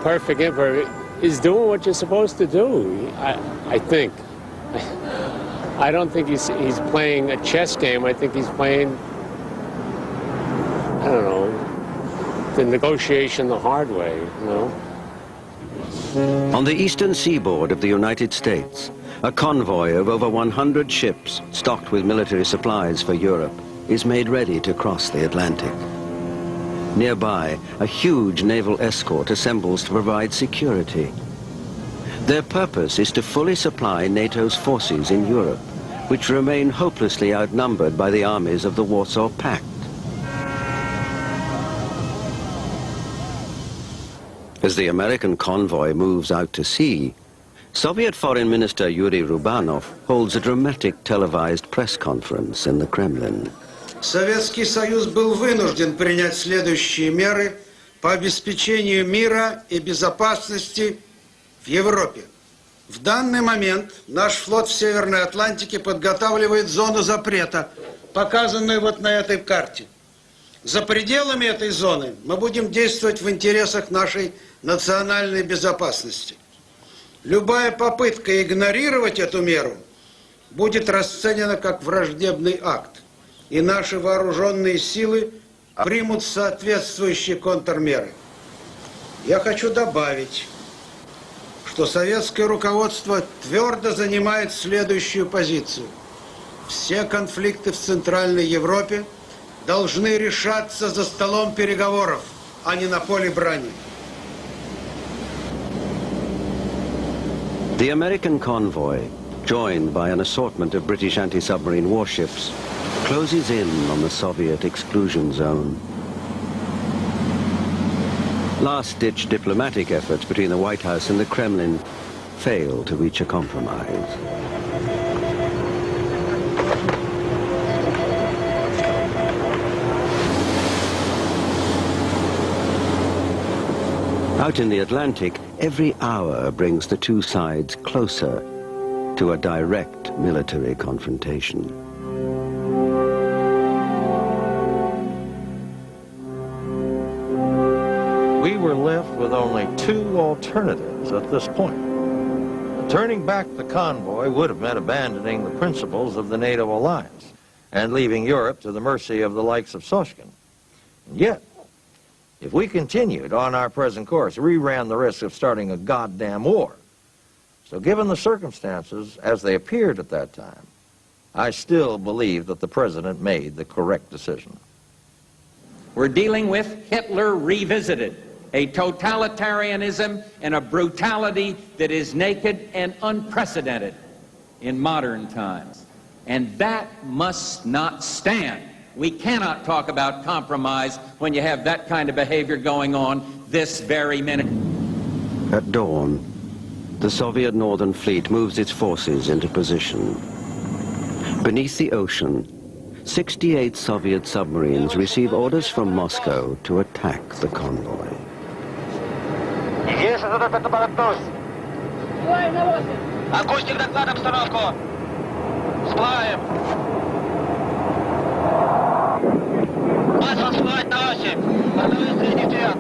perfect emperor, is doing what you're supposed to do, I think. I don't think he's playing a chess game. I think he's playing, I don't know, the negotiation the hard way, you know? On the eastern seaboard of the United States, a convoy of over 100 ships stocked with military supplies for Europe is made ready to cross the Atlantic. Nearby, a huge naval escort assembles to provide security. Their purpose is to fully supply NATO's forces in Europe, which remain hopelessly outnumbered by the armies of the Warsaw Pact. As the American convoy moves out to sea, Soviet Foreign Minister Yuri Rubanov holds a dramatic televised press conference in the Kremlin. Советский Союз был вынужден принять следующие меры по обеспечению мира и безопасности в Европе. В данный момент наш флот в Северной Атлантике подготавливает зону запрета, показанную вот на этой карте. За пределами этой зоны мы будем действовать в интересах нашей национальной безопасности. Любая попытка игнорировать эту меру будет расценена как враждебный акт, и наши вооруженные силы примут соответствующие контрмеры. Я хочу добавить, что советское руководство твердо занимает следующую позицию. Все конфликты в Центральной Европе должны решаться за столом переговоров, а не на поле брани. The American convoy, joined by an assortment of British anti-submarine warships, closes in on the Soviet exclusion zone. Last-ditch diplomatic efforts between the White House and the Kremlin fail to reach a compromise. Out in the Atlantic, every hour brings the two sides closer to a direct military confrontation. We were left with only two alternatives at this point. Turning back the convoy would have meant abandoning the principles of the NATO alliance and leaving Europe to the mercy of the likes of Soshkin. And yet, if we continued on our present course, we ran the risk of starting a goddamn war. So given the circumstances as they appeared at that time, I still believe that the president made the correct decision. We're dealing with Hitler revisited, a totalitarianism and a brutality that is naked and unprecedented in modern times. And that must not stand. We cannot talk about compromise when you have that kind of behavior going on this very minute. At dawn, the Soviet Northern Fleet moves its forces into position. Beneath the ocean, 68 Soviet submarines receive orders from Moscow to attack the convoy. Акустик, доклад обстановку. Всплываем. Масло всплывать на оси. Бортовой средний вперед.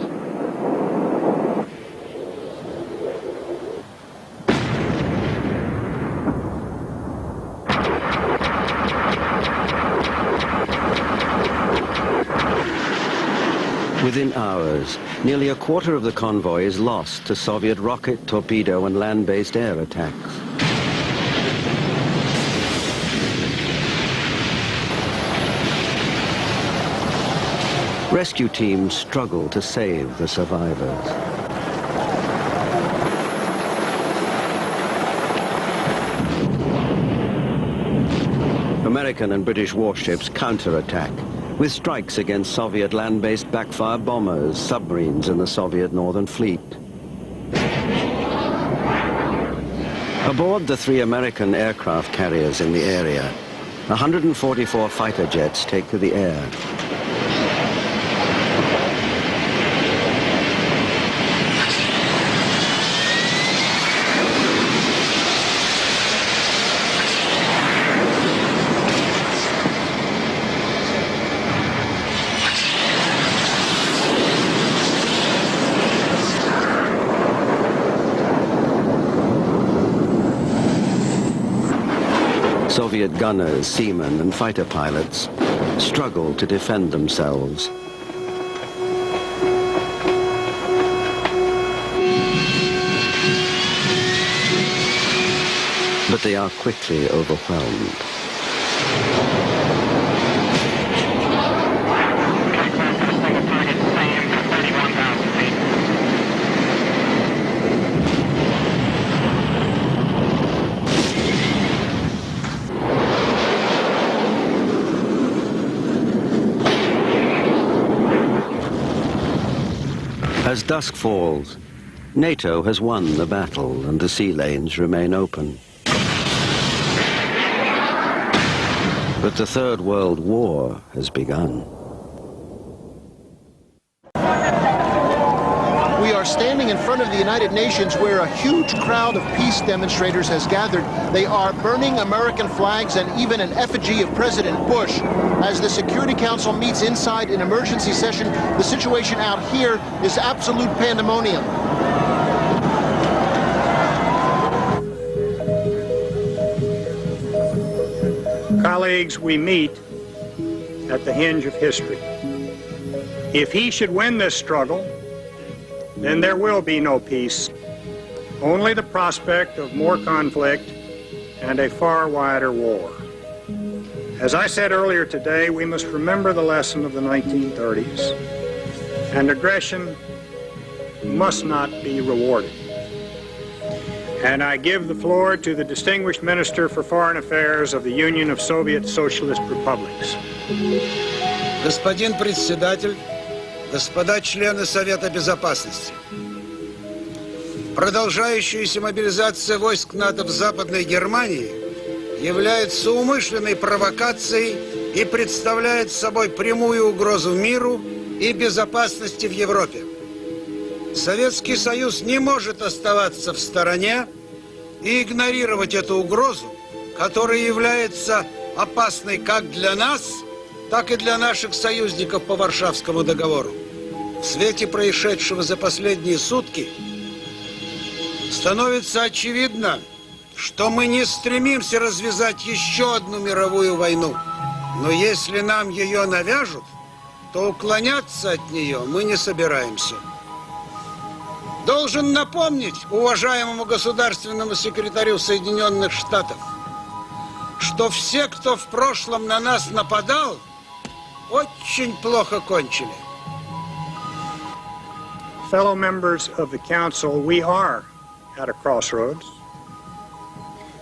Within hours, nearly a quarter of the convoy is lost to Soviet rocket, torpedo, and land-based air attacks. Rescue teams struggle to save the survivors. American and British warships counterattack with strikes against Soviet land-based backfire bombers, submarines, and the Soviet Northern Fleet. Aboard the 3 American aircraft carriers in the area, 144 fighter jets take to the air. Soviet gunners, seamen, and fighter pilots struggle to defend themselves. But they are quickly overwhelmed. As dusk falls, NATO has won the battle and the sea lanes remain open. But the Third World War has begun. We are are standing in front of the United Nations where a huge crowd of peace demonstrators has gathered. They are burning American flags and even an effigy of President Bush. As the Security Council meets inside an emergency session, the situation out here is absolute pandemonium. Colleagues, we meet at the hinge of history. If he should win this struggle, then there will be no peace, only the prospect of more conflict and a far wider war. As I said earlier today, we must remember the lesson of the 1930s, and aggression must not be rewarded. And I give the floor to the distinguished Minister for Foreign Affairs of the Union of Soviet Socialist Republics. Господин председатель, господа члены Совета Безопасности, продолжающаяся мобилизация войск НАТО в Западной Германии является умышленной провокацией и представляет собой прямую угрозу миру и безопасности в Европе. Советский Союз не может оставаться в стороне и игнорировать эту угрозу, которая является опасной как для нас, так и для наших союзников по Варшавскому договору. В свете происшедшего за последние сутки становится очевидно, что мы не стремимся развязать еще одну мировую войну. Но если нам ее навяжут, то уклоняться от нее мы не собираемся. Должен напомнить уважаемому государственному секретарю Соединенных Штатов, что все, кто в прошлом на нас нападал, очень плохо кончили. Fellow members of the Council, we are at a crossroads.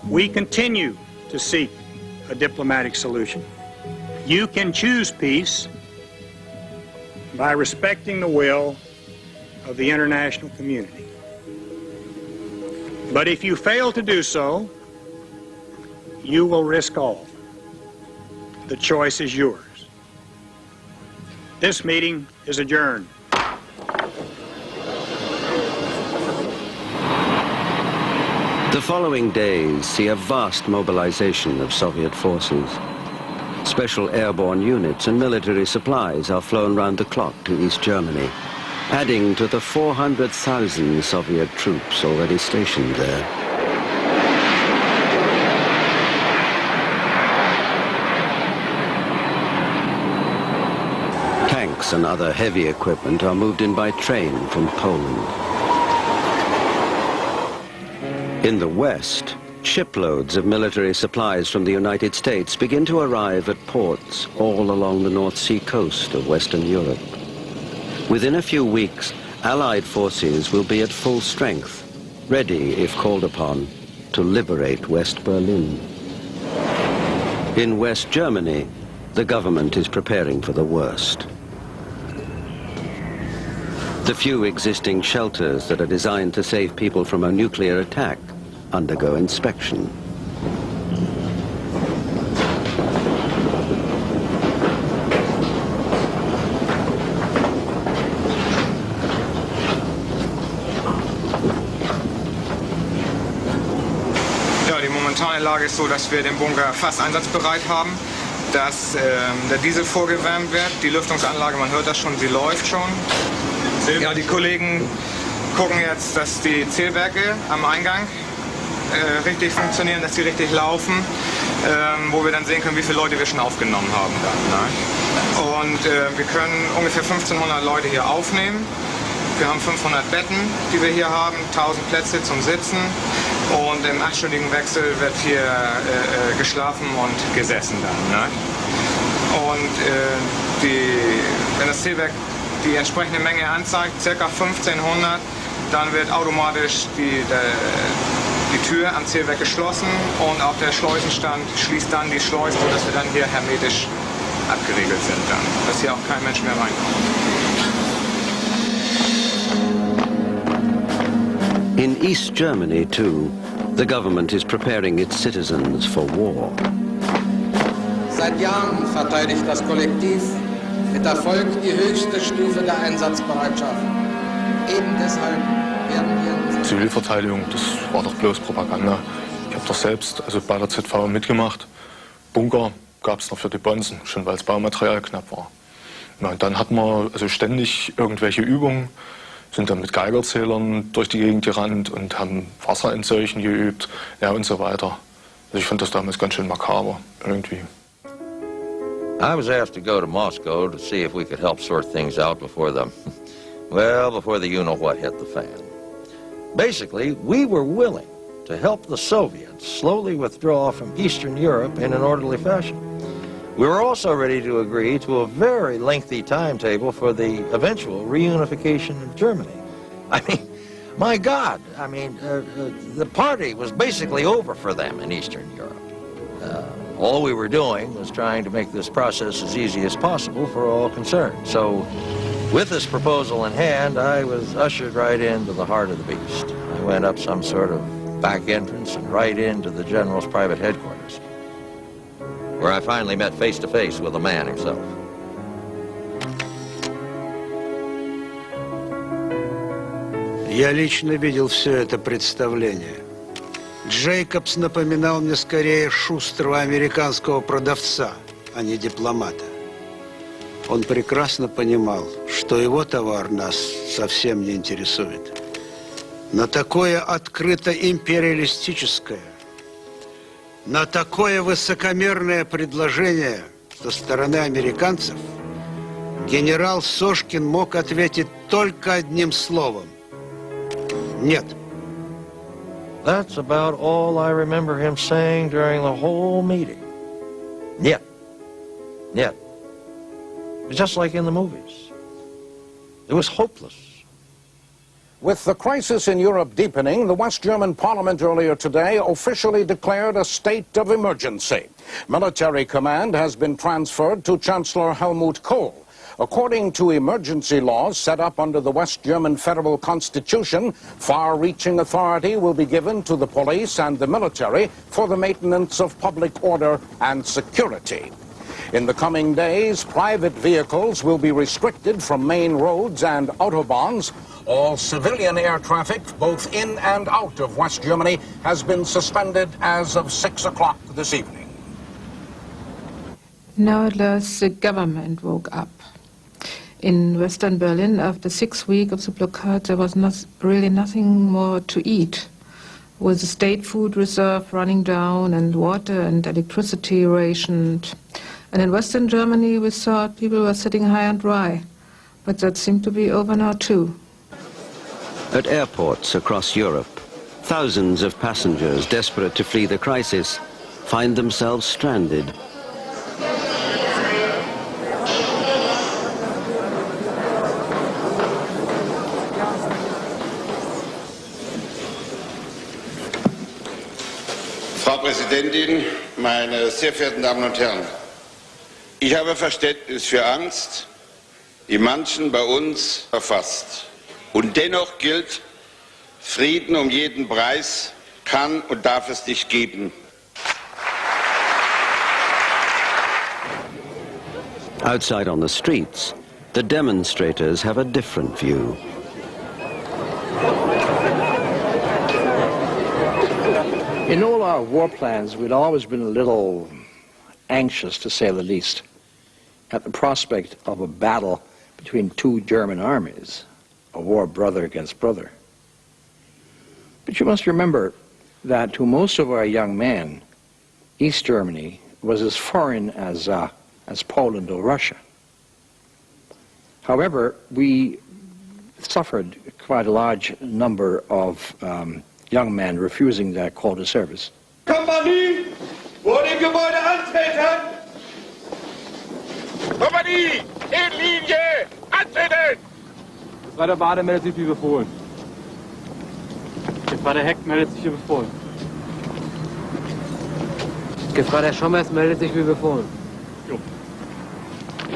We continue to seek a diplomatic solution. You can choose peace by respecting the will of the international community. But if you fail to do so, you will risk all. The choice is yours. This meeting is adjourned. The following days see a vast mobilization of Soviet forces. Special airborne units and military supplies are flown round the clock to East Germany, adding to the 400,000 Soviet troops already stationed there. Tanks and other heavy equipment are moved in by train from Poland. In the West, shiploads of military supplies from the United States begin to arrive at ports all along the North Sea coast of Western Europe. Within a few weeks, Allied forces will be at full strength, ready, if called upon, to liberate West Berlin. In West Germany, the government is preparing for the worst. The few existing shelters that are designed to save people from a nuclear attack undergo inspection. Ja, die momentane Lage ist so, dass wir den Bunker fast einsatzbereit haben, dass der Diesel vorgewärmt wird, die Lüftungsanlage, man hört das schon, sie läuft schon. Ja, die Kollegen gucken jetzt, dass die Zählwerke am Eingang richtig funktionieren, dass die richtig laufen, wo wir dann sehen können, wie viele Leute wir schon aufgenommen haben. Dann, ne? Und wir können ungefähr 1500 Leute hier aufnehmen. Wir haben 500 Betten, die wir hier haben, 1000 Plätze zum Sitzen und im 8-stündigen Wechsel wird hier geschlafen und gesessen dann. Ne? Und wenn das Zählwerk die entsprechende Menge anzeigt, ca. 1500, dann wird automatisch die Tür am Zählwerk geschlossen und auch der Schleusenstand schließt dann die Schleusen, sodass wir dann hier hermetisch abgeriegelt sind, dann, dass hier auch kein Mensch mehr reinkommt. In East Germany, too, the government is preparing its citizens for war. Seit Jahren verteidigt das Kollektiv mit Erfolg die höchste Stufe der Einsatzbereitschaft. Eben deshalb werden wir... Zivilverteidigung, das war doch bloß Propaganda. Ich habe doch selbst, also bei der ZV mitgemacht. Bunker gab es noch für die Bonzen, schon weil das Baumaterial knapp war. Ja, und dann hatten wir also ständig irgendwelche Übungen, sind dann mit Geigerzählern durch die Gegend gerannt und haben Wasserentseuchen geübt, ja und so weiter. Also ich fand das damals ganz schön makaber, irgendwie. I was asked to go to Moscow to see if we could help sort things out before the you-know-what hit the fan. Basically, we were willing to help the Soviets slowly withdraw from Eastern Europe in an orderly fashion. We were also ready to agree to a very lengthy timetable for the eventual reunification of Germany. I mean, my God, the party was basically over for them in Eastern Europe. All we were doing was trying to make this process as easy as possible for all concerned. So, with this proposal in hand, I was ushered right into the heart of the beast. I went up some sort of back entrance and right into the general's private headquarters, where I finally met face-to-face with the man himself. Я лично видел все это представление. Джейкобс напоминал мне скорее шустрого американского продавца, а не дипломата. Он прекрасно понимал, что его товар нас совсем не интересует. На такое открыто империалистическое, на такое высокомерное предложение со стороны американцев генерал Сошкин мог ответить только одним словом – «нет». That's about all I remember him saying during the whole meeting. Нет. Нет. Just like in the movies. It was hopeless. With the crisis in Europe deepening, the West German parliament earlier today officially declared a state of emergency. Military command has been transferred to Chancellor Helmut Kohl. According to emergency laws set up under the West German Federal Constitution, far-reaching authority will be given to the police and the military for the maintenance of public order and security. In the coming days, private vehicles will be restricted from main roads and autobahns. All civilian air traffic, both in and out of West Germany, has been suspended as of 6 o'clock this evening. Now at last the government woke up. In Western Berlin, after 6 weeks of the blockade, there was really nothing more to eat. With the state food reserve running down and water and electricity rationed. And in Western Germany, we thought people were sitting high and dry. But that seemed to be over now, too. At airports across Europe, thousands of passengers desperate to flee the crisis find themselves stranded. Frau Präsidentin, meine sehr verehrten Damen und Herren! Ich habe Verständnis für Angst, die manchen bei uns erfasst. Und dennoch gilt, Frieden um jeden Preis kann und darf es nicht geben. Outside on the streets, the demonstrators have a different view. In all our war plans, we'd always been a little anxious, to say the least, at the prospect of a battle between two German armies, a war brother against brother. But you must remember that to most of our young men, East Germany was as foreign as Poland or Russia. However, we suffered quite a large number of young men refusing their call to service. Kompanie, vor dem Gebäude antreten! Kompanie, in Linie, antreten! Gefreiter Bade meldet sich wie befohlen. Gefreiter Heck meldet sich wie befohlen. Gefreiter Schommers meldet sich wie befohlen.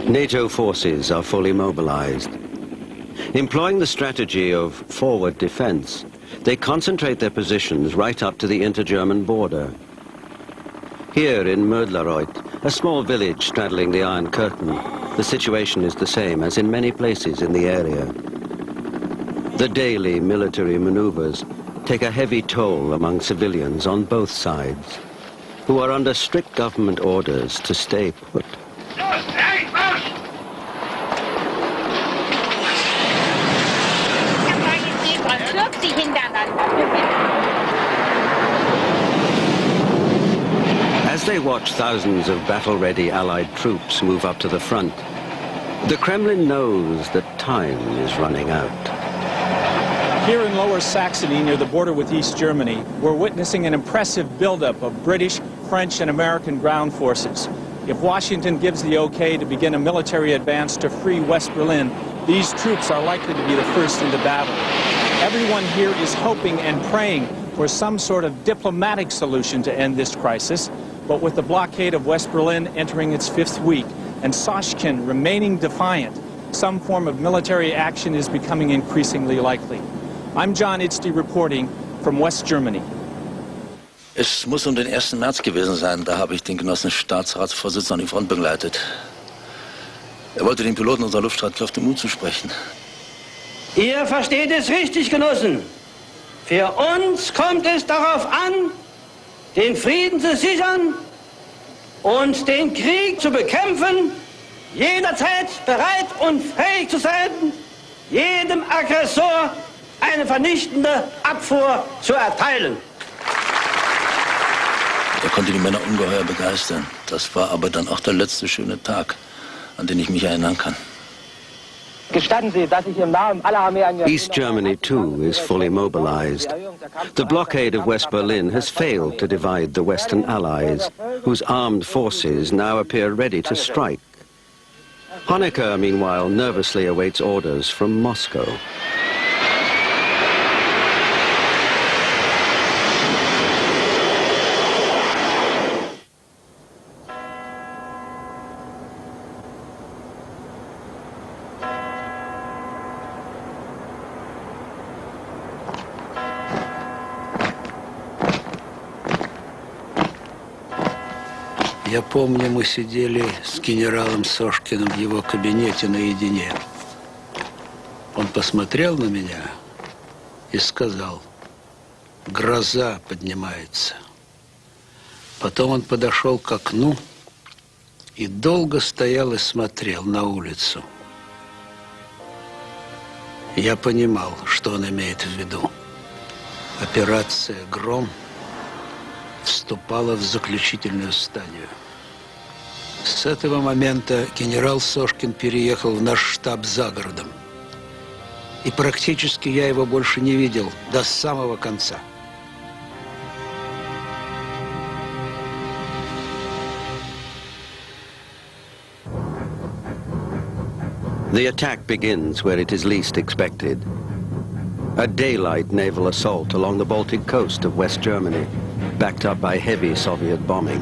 NATO forces are fully mobilized. Employing the strategy of forward defense, they concentrate their positions right up to the inter-German border. Here in Mödlareuth, a small village straddling the Iron Curtain, the situation is the same as in many places in the area. The daily military maneuvers take a heavy toll among civilians on both sides, who are under strict government orders to stay put. As they watch thousands of battle-ready Allied troops move up to the front, the Kremlin knows that time is running out. Here in Lower Saxony, near the border with East Germany, we're witnessing an impressive buildup of British, French, and American ground forces. If Washington gives the okay to begin a military advance to free West Berlin, these troops are likely to be the first into battle. Everyone here is hoping and praying for some sort of diplomatic solution to end this crisis, but with the blockade of West Berlin entering its 5th week and Soschkin remaining defiant, some form of military action is becoming increasingly likely. I'm John Itzdy reporting from West Germany. Es muss den 1. März gewesen sein, da habe ich den Genossen Staatsratsvorsitzenden an die Front begleitet. Wollte den Piloten unserer Luftstreitkräfte Mut zusprechen. Ihr versteht es richtig, Genossen. Für uns kommt es darauf an, den Frieden zu sichern und den Krieg zu bekämpfen, jederzeit bereit und fähig zu sein, jedem Aggressor eine vernichtende Abfuhr zu erteilen. Er konnte die Männer ungeheuer begeistern. Das war aber dann auch der letzte schöne Tag, an den ich mich erinnern kann. Gestatten Sie, dass ich im Namen aller Armee an East Germany, too, is fully mobilized. The blockade of West Berlin has failed to divide the Western Allies, whose armed forces now appear ready to strike. Honecker, meanwhile, nervously awaits orders from Moscow. Я помню, мы сидели с генералом Сошкиным в его кабинете наедине. Он посмотрел на меня и сказал: «Гроза поднимается». Потом он подошел к окну и долго стоял и смотрел на улицу. Я понимал, что он имеет в виду. Операция «Гром» вступала в заключительную стадию. С этого момента генерал Сошкин переехал в наш штаб за городом. И практически я его больше не видел до самого конца. The attack begins where it is least expected. A daylight naval assault along the Baltic coast of West Germany, backed up by heavy Soviet bombing.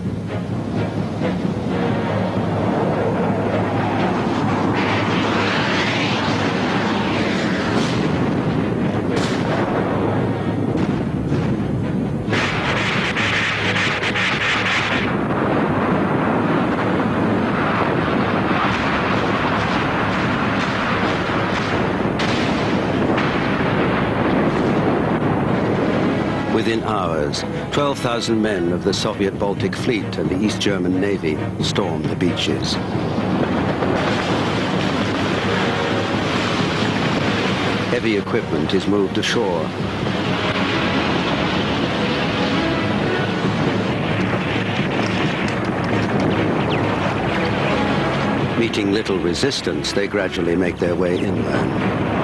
Within hours, 12,000 men of the Soviet Baltic Fleet and the East German Navy stormed the beaches. Heavy equipment is moved ashore. Meeting little resistance, they gradually make their way inland.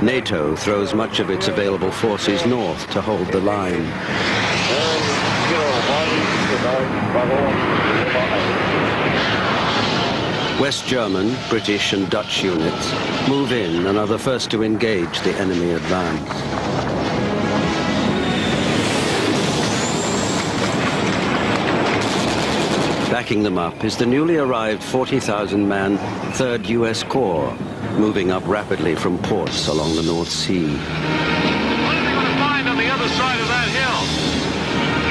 NATO throws much of its available forces north to hold the line. West German, British and Dutch units move in and are the first to engage the enemy advance. Backing them up is the newly arrived 40,000-man 3rd U.S. Corps, moving up rapidly from ports along the North Sea. What are they going to find on the other side of that hill?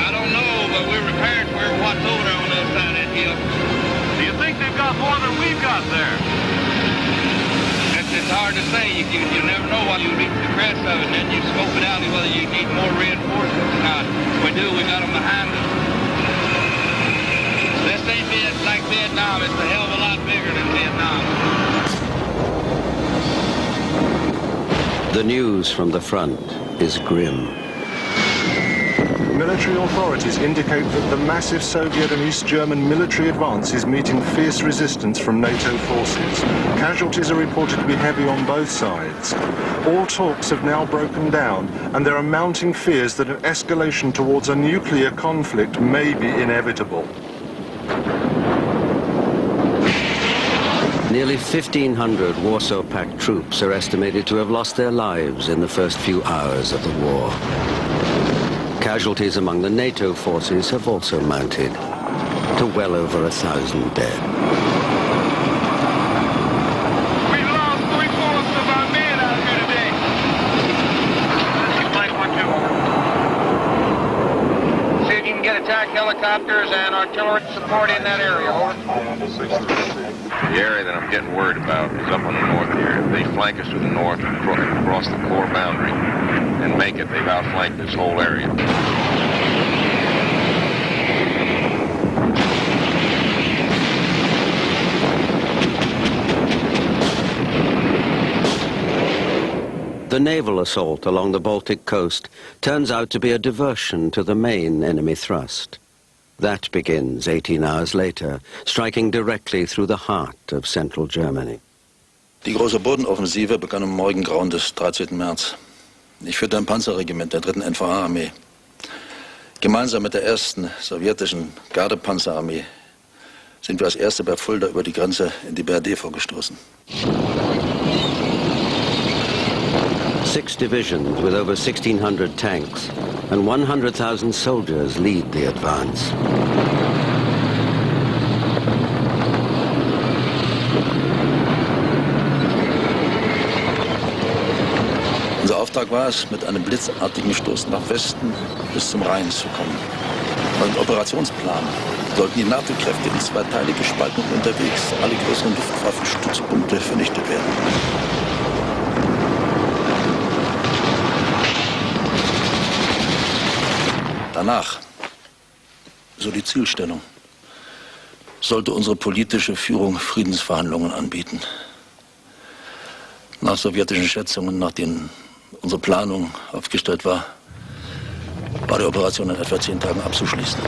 I don't know, but we're prepared for what's over there on the other side of that hill. Do you think they've got more than we've got there? It's hard to say. You never know while you reach the crest of it, and then you scope it out whether you need more reinforcements or not. If we do, we got them behind us. This ain't like Vietnam. It's a hell of a lot bigger than Vietnam. The news from the front is grim. Military authorities indicate that the massive Soviet and East German military advance is meeting fierce resistance from NATO forces. Casualties are reported to be heavy on both sides. All talks have now broken down, and there are mounting fears that an escalation towards a nuclear conflict may be inevitable. Nearly 1,500 Warsaw Pact troops are estimated to have lost their lives in the first few hours of the war. Casualties among the NATO forces have also mounted to well over 1,000 dead. We lost 3/4 of our men out here today. Flank 1-2. See if you can get attack helicopters and artillery support in that area. Over. The area that I'm getting worried about is up on the north here. If they flank us to the north and across the core boundary and make it, they've outflanked this whole area. The naval assault along the Baltic coast turns out to be a diversion to the main enemy thrust. That begins 18 hours later, striking directly through the heart of central Germany. Die große Bodenoffensive begann am Morgengrauen des 13. März. Ich führte ein Panzerregiment der 3. NVA-Armee. Gemeinsam mit der 1. sowjetischen Gardepanzerarmee sind wir als Erste bei Fulda über die Grenze in die BRD vorgestoßen. 6 divisions with over 1,600 tanks and 100,000 soldiers lead the advance. Unser Auftrag war es, mit einem blitzartigen Stoß nach Westen bis zum Rhein zu kommen. Beim Operationsplan sollten die NATO-Kräfte in 2 Teile gespalten und unterwegs alle größeren Luftwaffenstützpunkte vernichtet werden. Danach, so die Zielstellung, sollte unsere politische Führung Friedensverhandlungen anbieten. Nach sowjetischen Schätzungen, nach denen unsere Planung aufgestellt war, war die Operation in etwa 10 Tagen abzuschließen.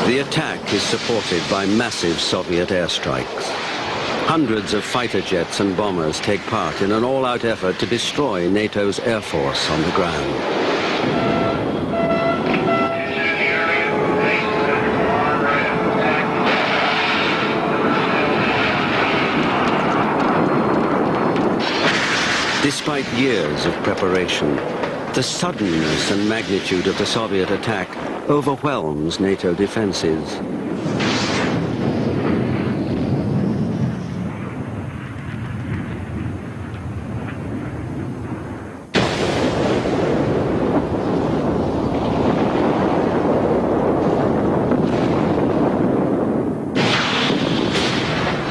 The attack is supported by massive Soviet airstrikes. Hundreds of fighter jets and bombers take part in an all-out effort to destroy NATO's air force on the ground. Despite years of preparation, the suddenness and magnitude of the Soviet attack overwhelms NATO defenses.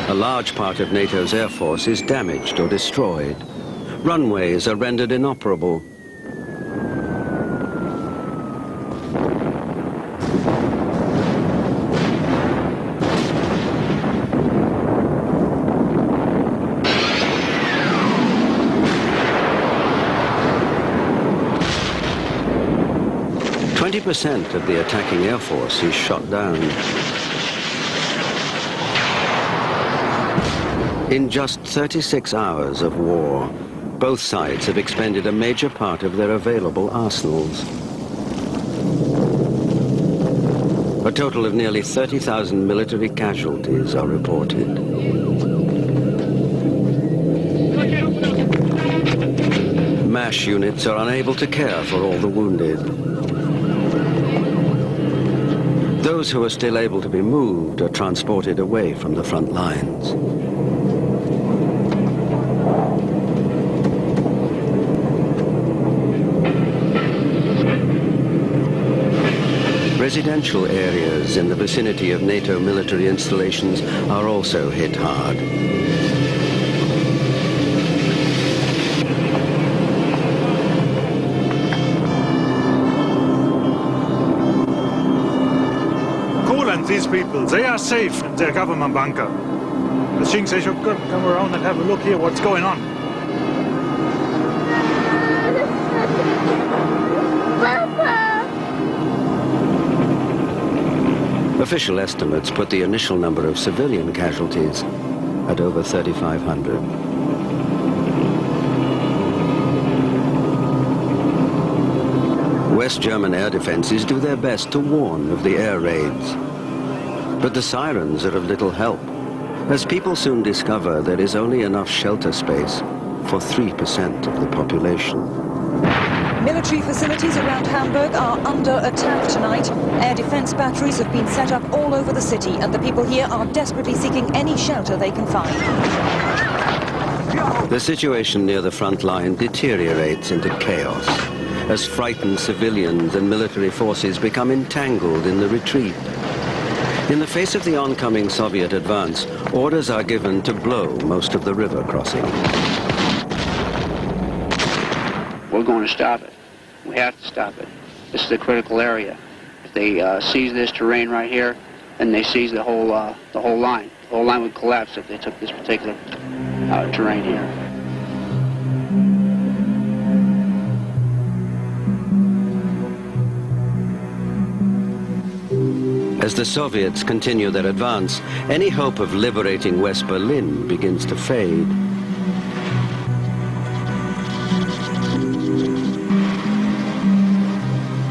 A large part of NATO's air force is damaged or destroyed. Runways are rendered inoperable. % of the attacking air force is shot down. In just 36 hours of war, both sides have expended a major part of their available arsenals. A total of nearly 30,000 military casualties are reported. MASH units are unable to care for all the wounded. Those who are still able to be moved are transported away from the front lines. Residential areas in the vicinity of NATO military installations are also hit hard. These people, they are safe in their government bunker. I think they should come around and have a look here what's going on. Official estimates put the initial number of civilian casualties at over 3,500. West German air defenses do their best to warn of the air raids. But the sirens are of little help, as people soon discover there is only enough shelter space for 3% of the population. Military facilities around Hamburg are under attack tonight. Air defense batteries have been set up all over the city, and the people here are desperately seeking any shelter they can find. The situation near the front line deteriorates into chaos, as frightened civilians and military forces become entangled in the retreat. In the face of the oncoming Soviet advance, orders are given to blow most of the river crossing. We're going to stop it. We have to stop it. This is a critical area. If they seize this terrain right here, then they seize the whole line. The whole line would collapse if they took this particular terrain here. As the Soviets continue their advance, any hope of liberating West Berlin begins to fade.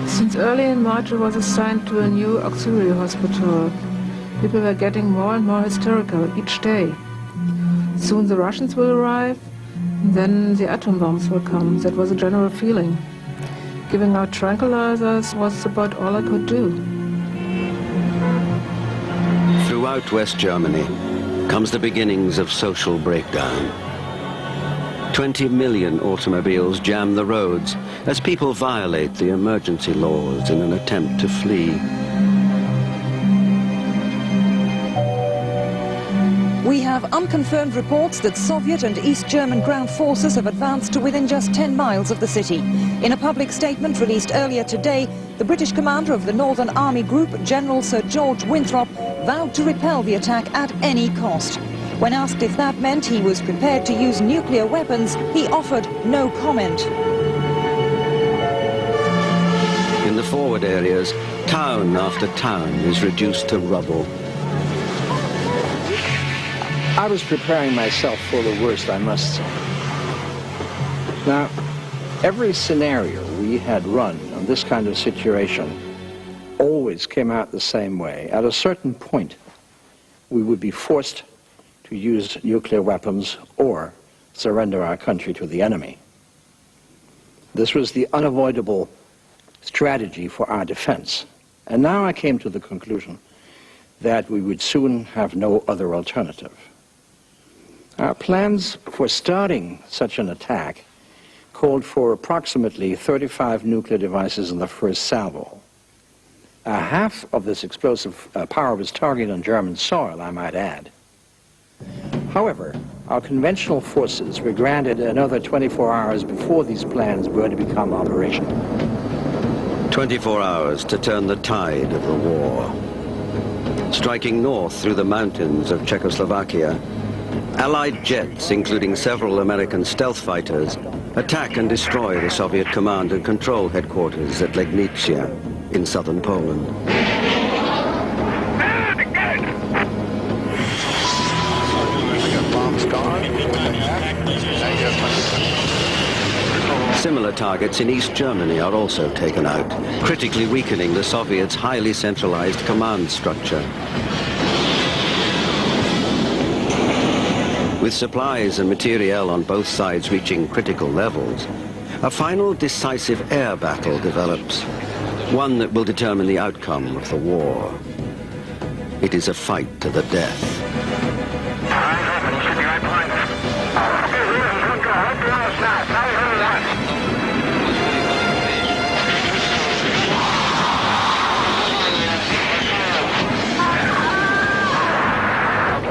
Since early in March, I was assigned to a new auxiliary hospital. People were getting more and more hysterical each day. Soon the Russians will arrive, and then the atom bombs will come. That was a general feeling. Giving out tranquilizers was about all I could do. Throughout West Germany comes the beginnings of social breakdown. 20 million automobiles jam the roads as people violate the emergency laws in an attempt to flee. We have unconfirmed reports that Soviet and East German ground forces have advanced to within just 10 miles of the city. In a public statement released earlier today, the British commander of the Northern Army Group, General Sir George Winthrop, vowed to repel the attack at any cost. When asked if that meant he was prepared to use nuclear weapons, he offered no comment. In the forward areas, town after town is reduced to rubble. I was preparing myself for the worst, I must say. Now, every scenario we had run on this kind of situation always came out the same way. At a certain point, we would be forced to use nuclear weapons or surrender our country to the enemy. This was the unavoidable strategy for our defense. And now I came to the conclusion that we would soon have no other alternative. Our plans for starting such an attack called for approximately 35 nuclear devices in the first salvo. Half of this explosive power was targeted on German soil, I might add. However, our conventional forces were granted another 24 hours before these plans were to become operational. 24 hours to turn the tide of the war. Striking north through the mountains of Czechoslovakia, Allied jets, including several American stealth fighters, attack and destroy the Soviet command and control headquarters at Legnica in southern Poland. Similar targets in East Germany are also taken out, critically weakening the Soviets' highly centralized command structure. With supplies and materiel on both sides reaching critical levels, a final decisive air battle develops. one that will determine the outcome of the war. It is a fight to the death.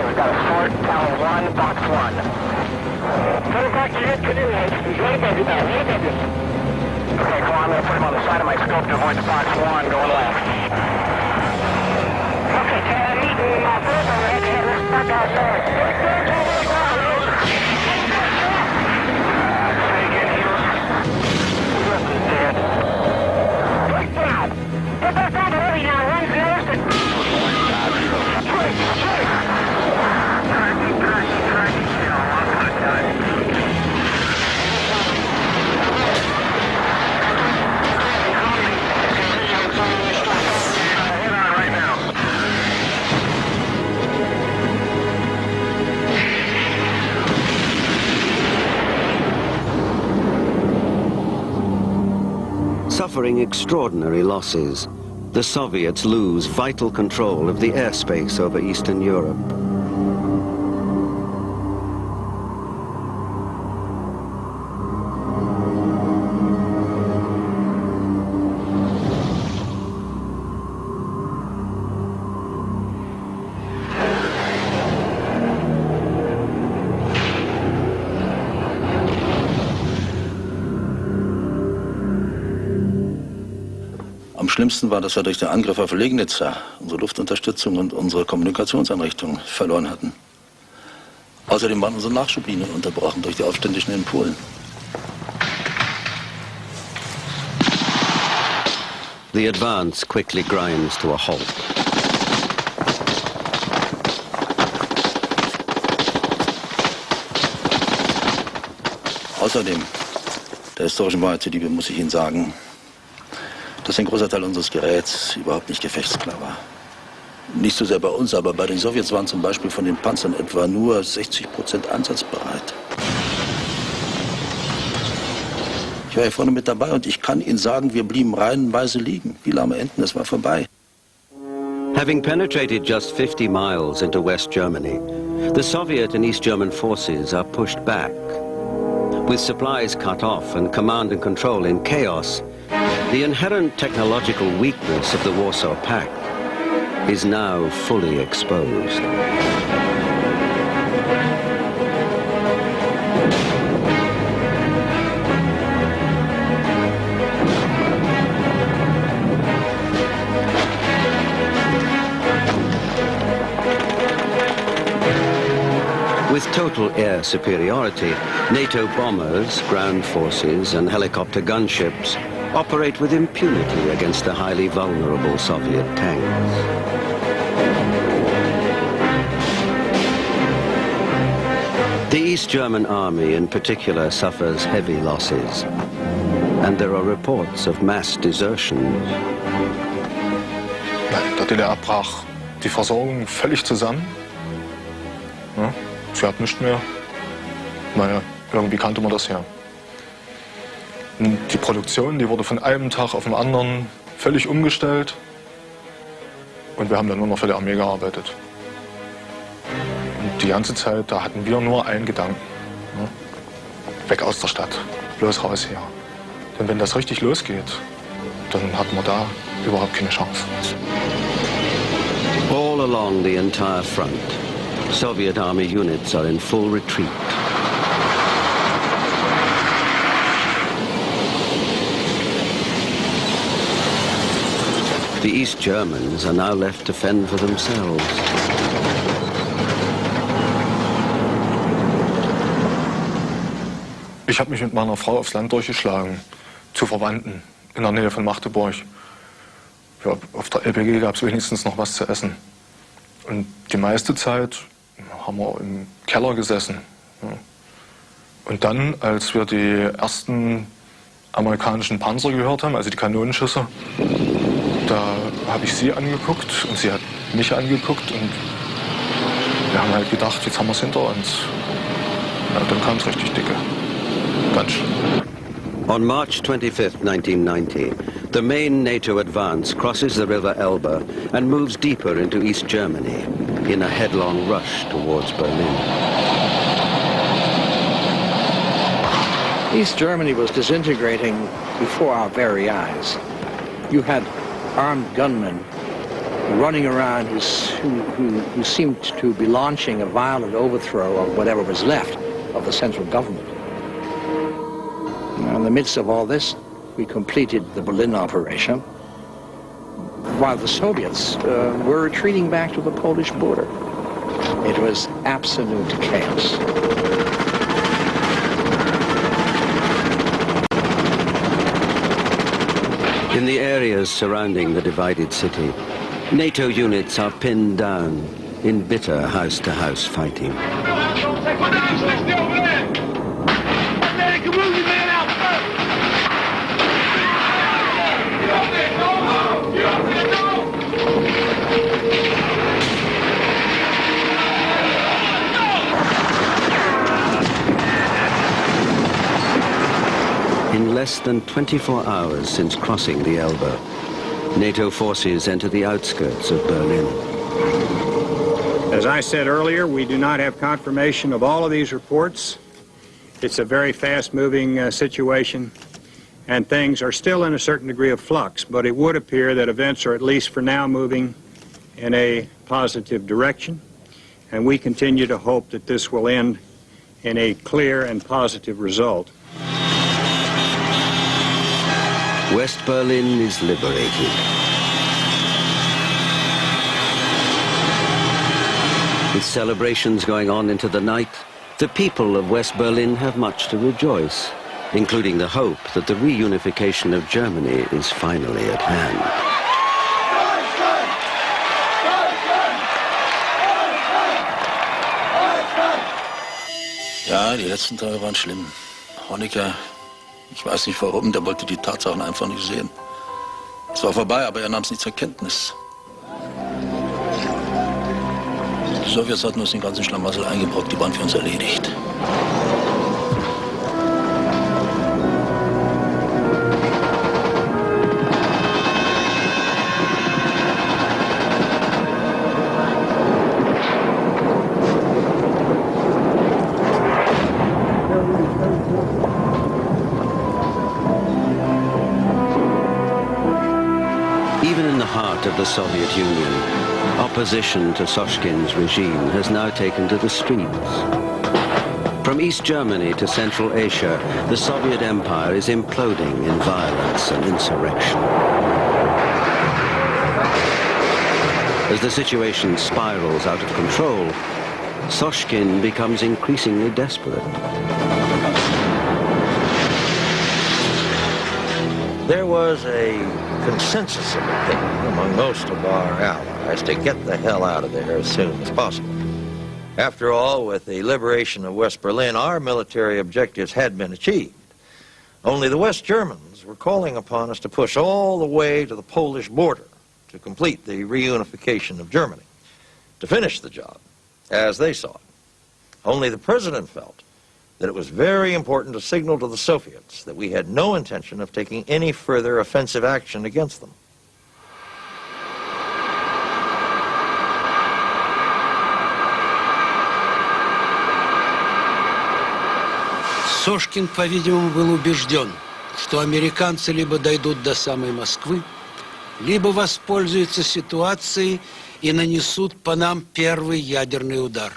We've got a short, tower 1, box 1. Put it back to your canoe, he's right above you now, right above you. Okay, come on, I'm going to put him on the side of my scope to avoid the box 1, going left. Okay, Ted, I'm eating my food already, let's back out there. Say again, Hero. The rest is dead. Quick down! Get back on the levee now, run close and... Chase! Suffering extraordinary losses, the Soviets lose vital control of the airspace over Eastern Europe. Am schlimmsten war, dass wir durch den Angriff auf Legnica unsere Luftunterstützung und unsere Kommunikationseinrichtungen verloren hatten. Außerdem waren unsere Nachschublinien unterbrochen durch die Aufständischen in Polen. The advance quickly grinds to a halt. Außerdem, der historischen Wahrheit zuliebe, muss ich Ihnen sagen, dass ein großer Teil unseres Geräts überhaupt nicht gefechtsklar war. Nicht so sehr bei uns, aber bei den Sowjets waren zum Beispiel von den Panzern etwa nur 60% einsatzbereit. Ich war hier vorne mit dabei und ich kann Ihnen sagen, wir blieben reihenweise liegen, wie lahme Enten, es war vorbei. Having penetrated just 50 miles into West Germany, the Soviet and East German forces are pushed back. With supplies cut off and command and control in chaos, the inherent technological weakness of the Warsaw Pact is now fully exposed. With total air superiority, NATO bombers, ground forces and helicopter gunships operate with impunity against the highly vulnerable Soviet tanks. The East German army in particular suffers heavy losses, and there are reports of mass desertions. In der DDR brach die Versorgung völlig zusammen. Ja, sie hat nichts mehr. Naja, irgendwie kannte man das ja. Und die Produktion, die wurde von einem Tag auf den anderen völlig umgestellt. Und wir haben dann nur noch für die Armee gearbeitet. Und die ganze Zeit, da hatten wir nur einen Gedanken. Ne? Weg aus der Stadt, bloß raus hier. Denn wenn das richtig losgeht, dann hat man da überhaupt keine Chance. All along the entire front, Soviet army units are in full retreat. The East Germans are now left to fend for themselves. Ich habe mich mit meiner Frau aufs Land durchgeschlagen, zu Verwandten in der Nähe von Magdeburg. Ja, auf der LPG gab es wenigstens noch was zu essen. Und die meiste Zeit haben wir im Keller gesessen. Ja. Und dann, als wir die ersten amerikanischen Panzer gehört haben, also die Kanonenschüsse, da habe ich sie angeguckt und sie hat mich angeguckt und wir haben halt gedacht, jetzt haben wir es hinter uns. Ja, dann kam es richtig dicke. Ganz schön. On March 25, 1990, the main NATO advance crosses the River Elbe and moves deeper into East Germany in a headlong rush towards Berlin. East Germany was disintegrating before our very eyes. You had armed gunmen running around who seemed to be launching a violent overthrow of whatever was left of the central government. Now, in the midst of all this, we completed the Berlin operation, while the Soviets were retreating back to the Polish border. It was absolute chaos. In the areas surrounding the divided city, NATO units are pinned down in bitter house-to-house fighting. In less than 24 hours since crossing the Elbe, NATO forces enter the outskirts of Berlin. As I said earlier, we do not have confirmation of all of these reports. It's a very fast-moving situation, and things are still in a certain degree of flux, but it would appear that events are at least for now moving in a positive direction, and we continue to hope that this will end in a clear and positive result. West Berlin is liberated. With celebrations going on into the night, the people of West Berlin have much to rejoice, including the hope that the reunification of Germany is finally at hand. Ja, die letzten Tage waren schlimm. Honecker, ich weiß nicht warum, der wollte die Tatsachen einfach nicht sehen. Es war vorbei, aber er nahm es nicht zur Kenntnis. Die Sowjets hatten uns den ganzen Schlamassel eingebrockt, die waren für uns erledigt. Even in the heart of the Soviet Union, opposition to Soshkin's regime has now taken to the streets. From East Germany to Central Asia, the Soviet Empire is imploding in violence and insurrection. As the situation spirals out of control, Soshkin becomes increasingly desperate. There was a consensus of opinion among most of our allies to get the hell out of there as soon as possible. After all, with the liberation of West Berlin, our military objectives had been achieved. Only the West Germans were calling upon us to push all the way to the Polish border to complete the reunification of Germany, to finish the job as they saw it. Only the President felt that it was very important to signal to the Soviets that we had no intention of taking any further offensive action against them. Сошкин, по-видимому, был убежден, что американцы либо дойдут до самой Москвы, либо воспользуются ситуацией и нанесут по нам первый ядерный удар.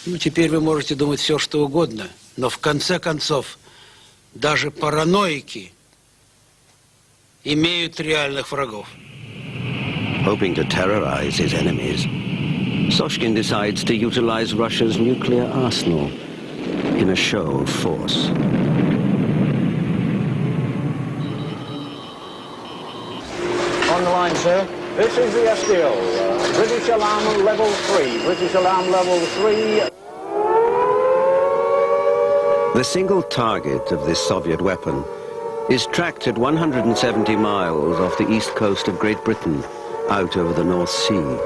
Ну, теперь вы можете думать все, что угодно, но в конце концов даже параноики имеют реальных врагов. Hoping to terrorize his enemies, Soshkin decides to utilize Russia's nuclear arsenal in a show of force. On the line, sir. This is the SDO. British alarm level 3. British alarm level 3. The single target of this Soviet weapon is tracked at 170 miles off the east coast of Great Britain, out over the North Sea.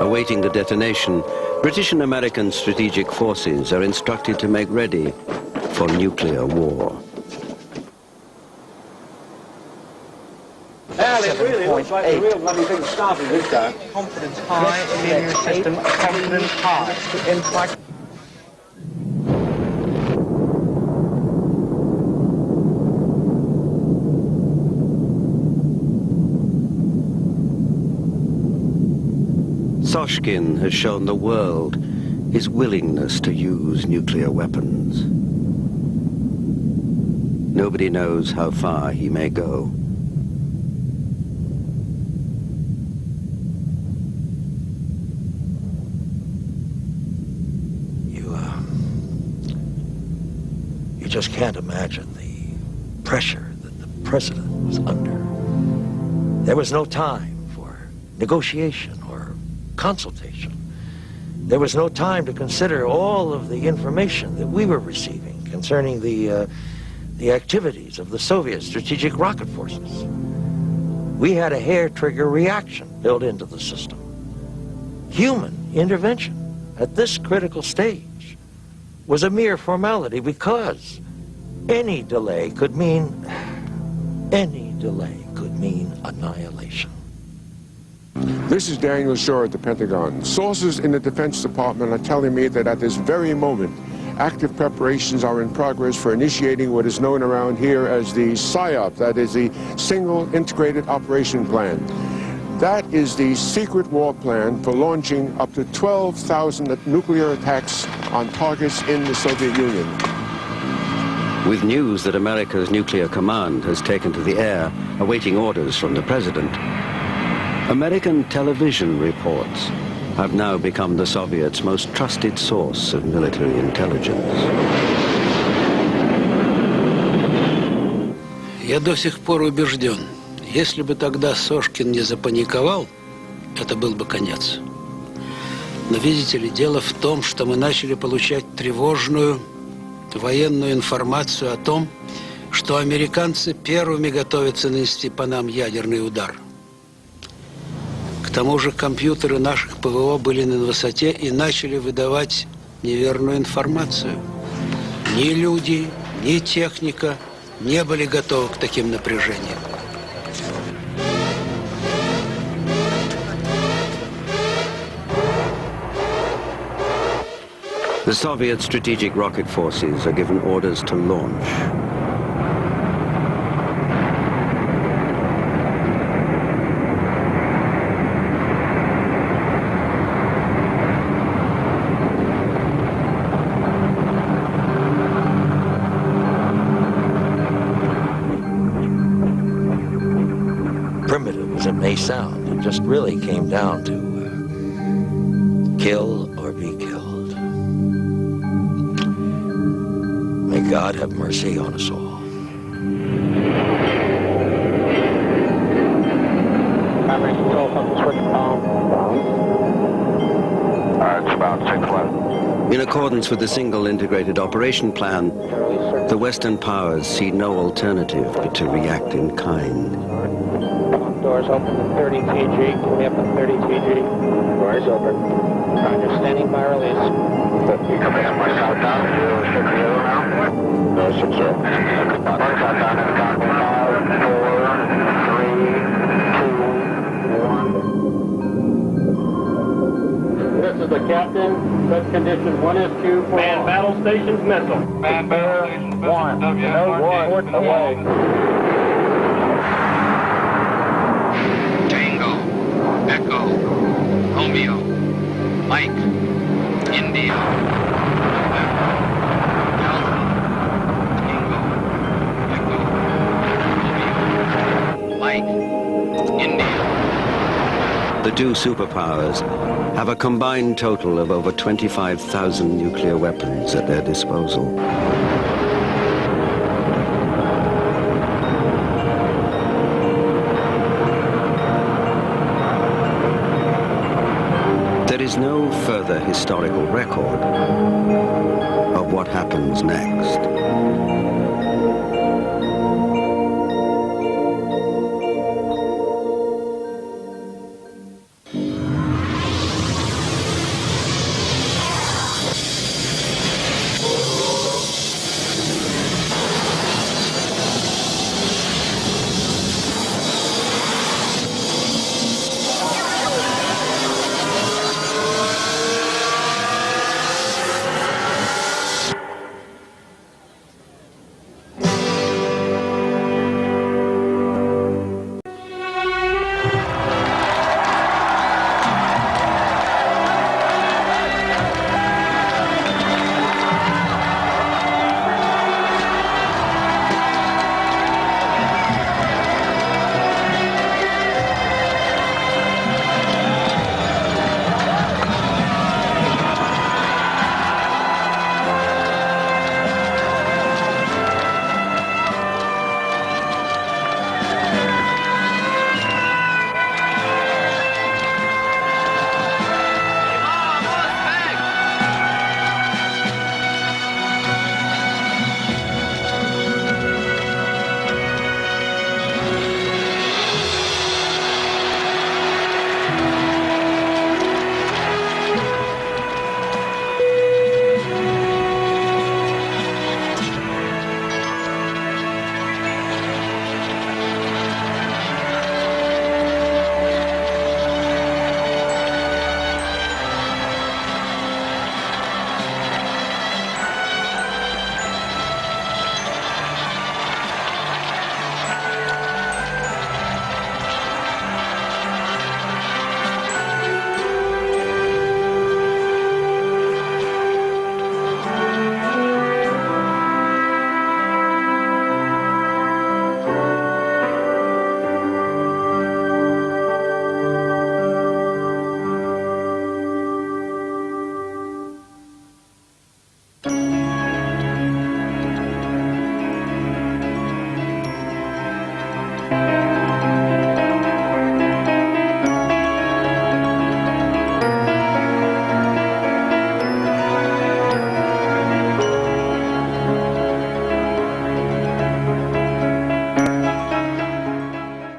Awaiting the detonation, British and American strategic forces are instructed to make ready for nuclear war. Well, it really looks like a real bloody big start in this guy. Confidence high in your system. Confidence high. In fact, Soshkin has shown the world his willingness to use nuclear weapons. Nobody knows how far he may go. You just can't imagine the pressure that the president was under. There was no time for negotiation or consultation. There was no time to consider all of the information that we were receiving concerning the activities of the Soviet strategic rocket forces. We had a hair-trigger reaction built into the system. Human intervention at this critical stage was a mere formality because any delay could mean annihilation. This is Daniel Shore at the Pentagon. Sources in the Defense Department are telling me that at this very moment, active preparations are in progress for initiating what is known around here as the SIOP, that is the Single Integrated Operation Plan. That is the secret war plan for launching up to 12,000 nuclear attacks on targets in the Soviet Union. With news that America's nuclear command has taken to the air, awaiting orders from the president, American television reports have now become the Soviets' most trusted source of military intelligence. Я до сих пор убежден, если бы тогда Сошкин не запаниковал, это был бы конец. Но видите ли, дело в том, что мы начали получать тревожную военную информацию о том, что американцы первыми готовятся нанести по нам ядерный удар. К тому же компьютеры наших ПВО были на высоте и начали выдавать неверную информацию. Ни люди, ни техника не были готовы к таким напряжениям. The Soviet strategic rocket forces are given orders to launch. Primitive as it may sound, it just really came down to kill or be killed. May God have mercy on us all. It's about 6-11. In accordance with the Single Integrated Operation Plan, the Western powers see no alternative but to react in kind. Doors open to 30 TG. Can we up to 30 TG? Doors open. Roger. Standing by release. You coming up my countdown? 6-0 now? No, 6-0. My countdown is counting 5, 4, 3, 2, 1. This is the captain. Best condition 1 is 2. Man battle stations missile. Man battle stations missile. 1. No, 1. Away. Tango, Echo, Romeo, Mike, India, Alpha, Tango, Echo, Romeo, Mike, India. The two superpowers have a combined total of over 25,000 nuclear weapons at their disposal. There is no further historical record of what happens next.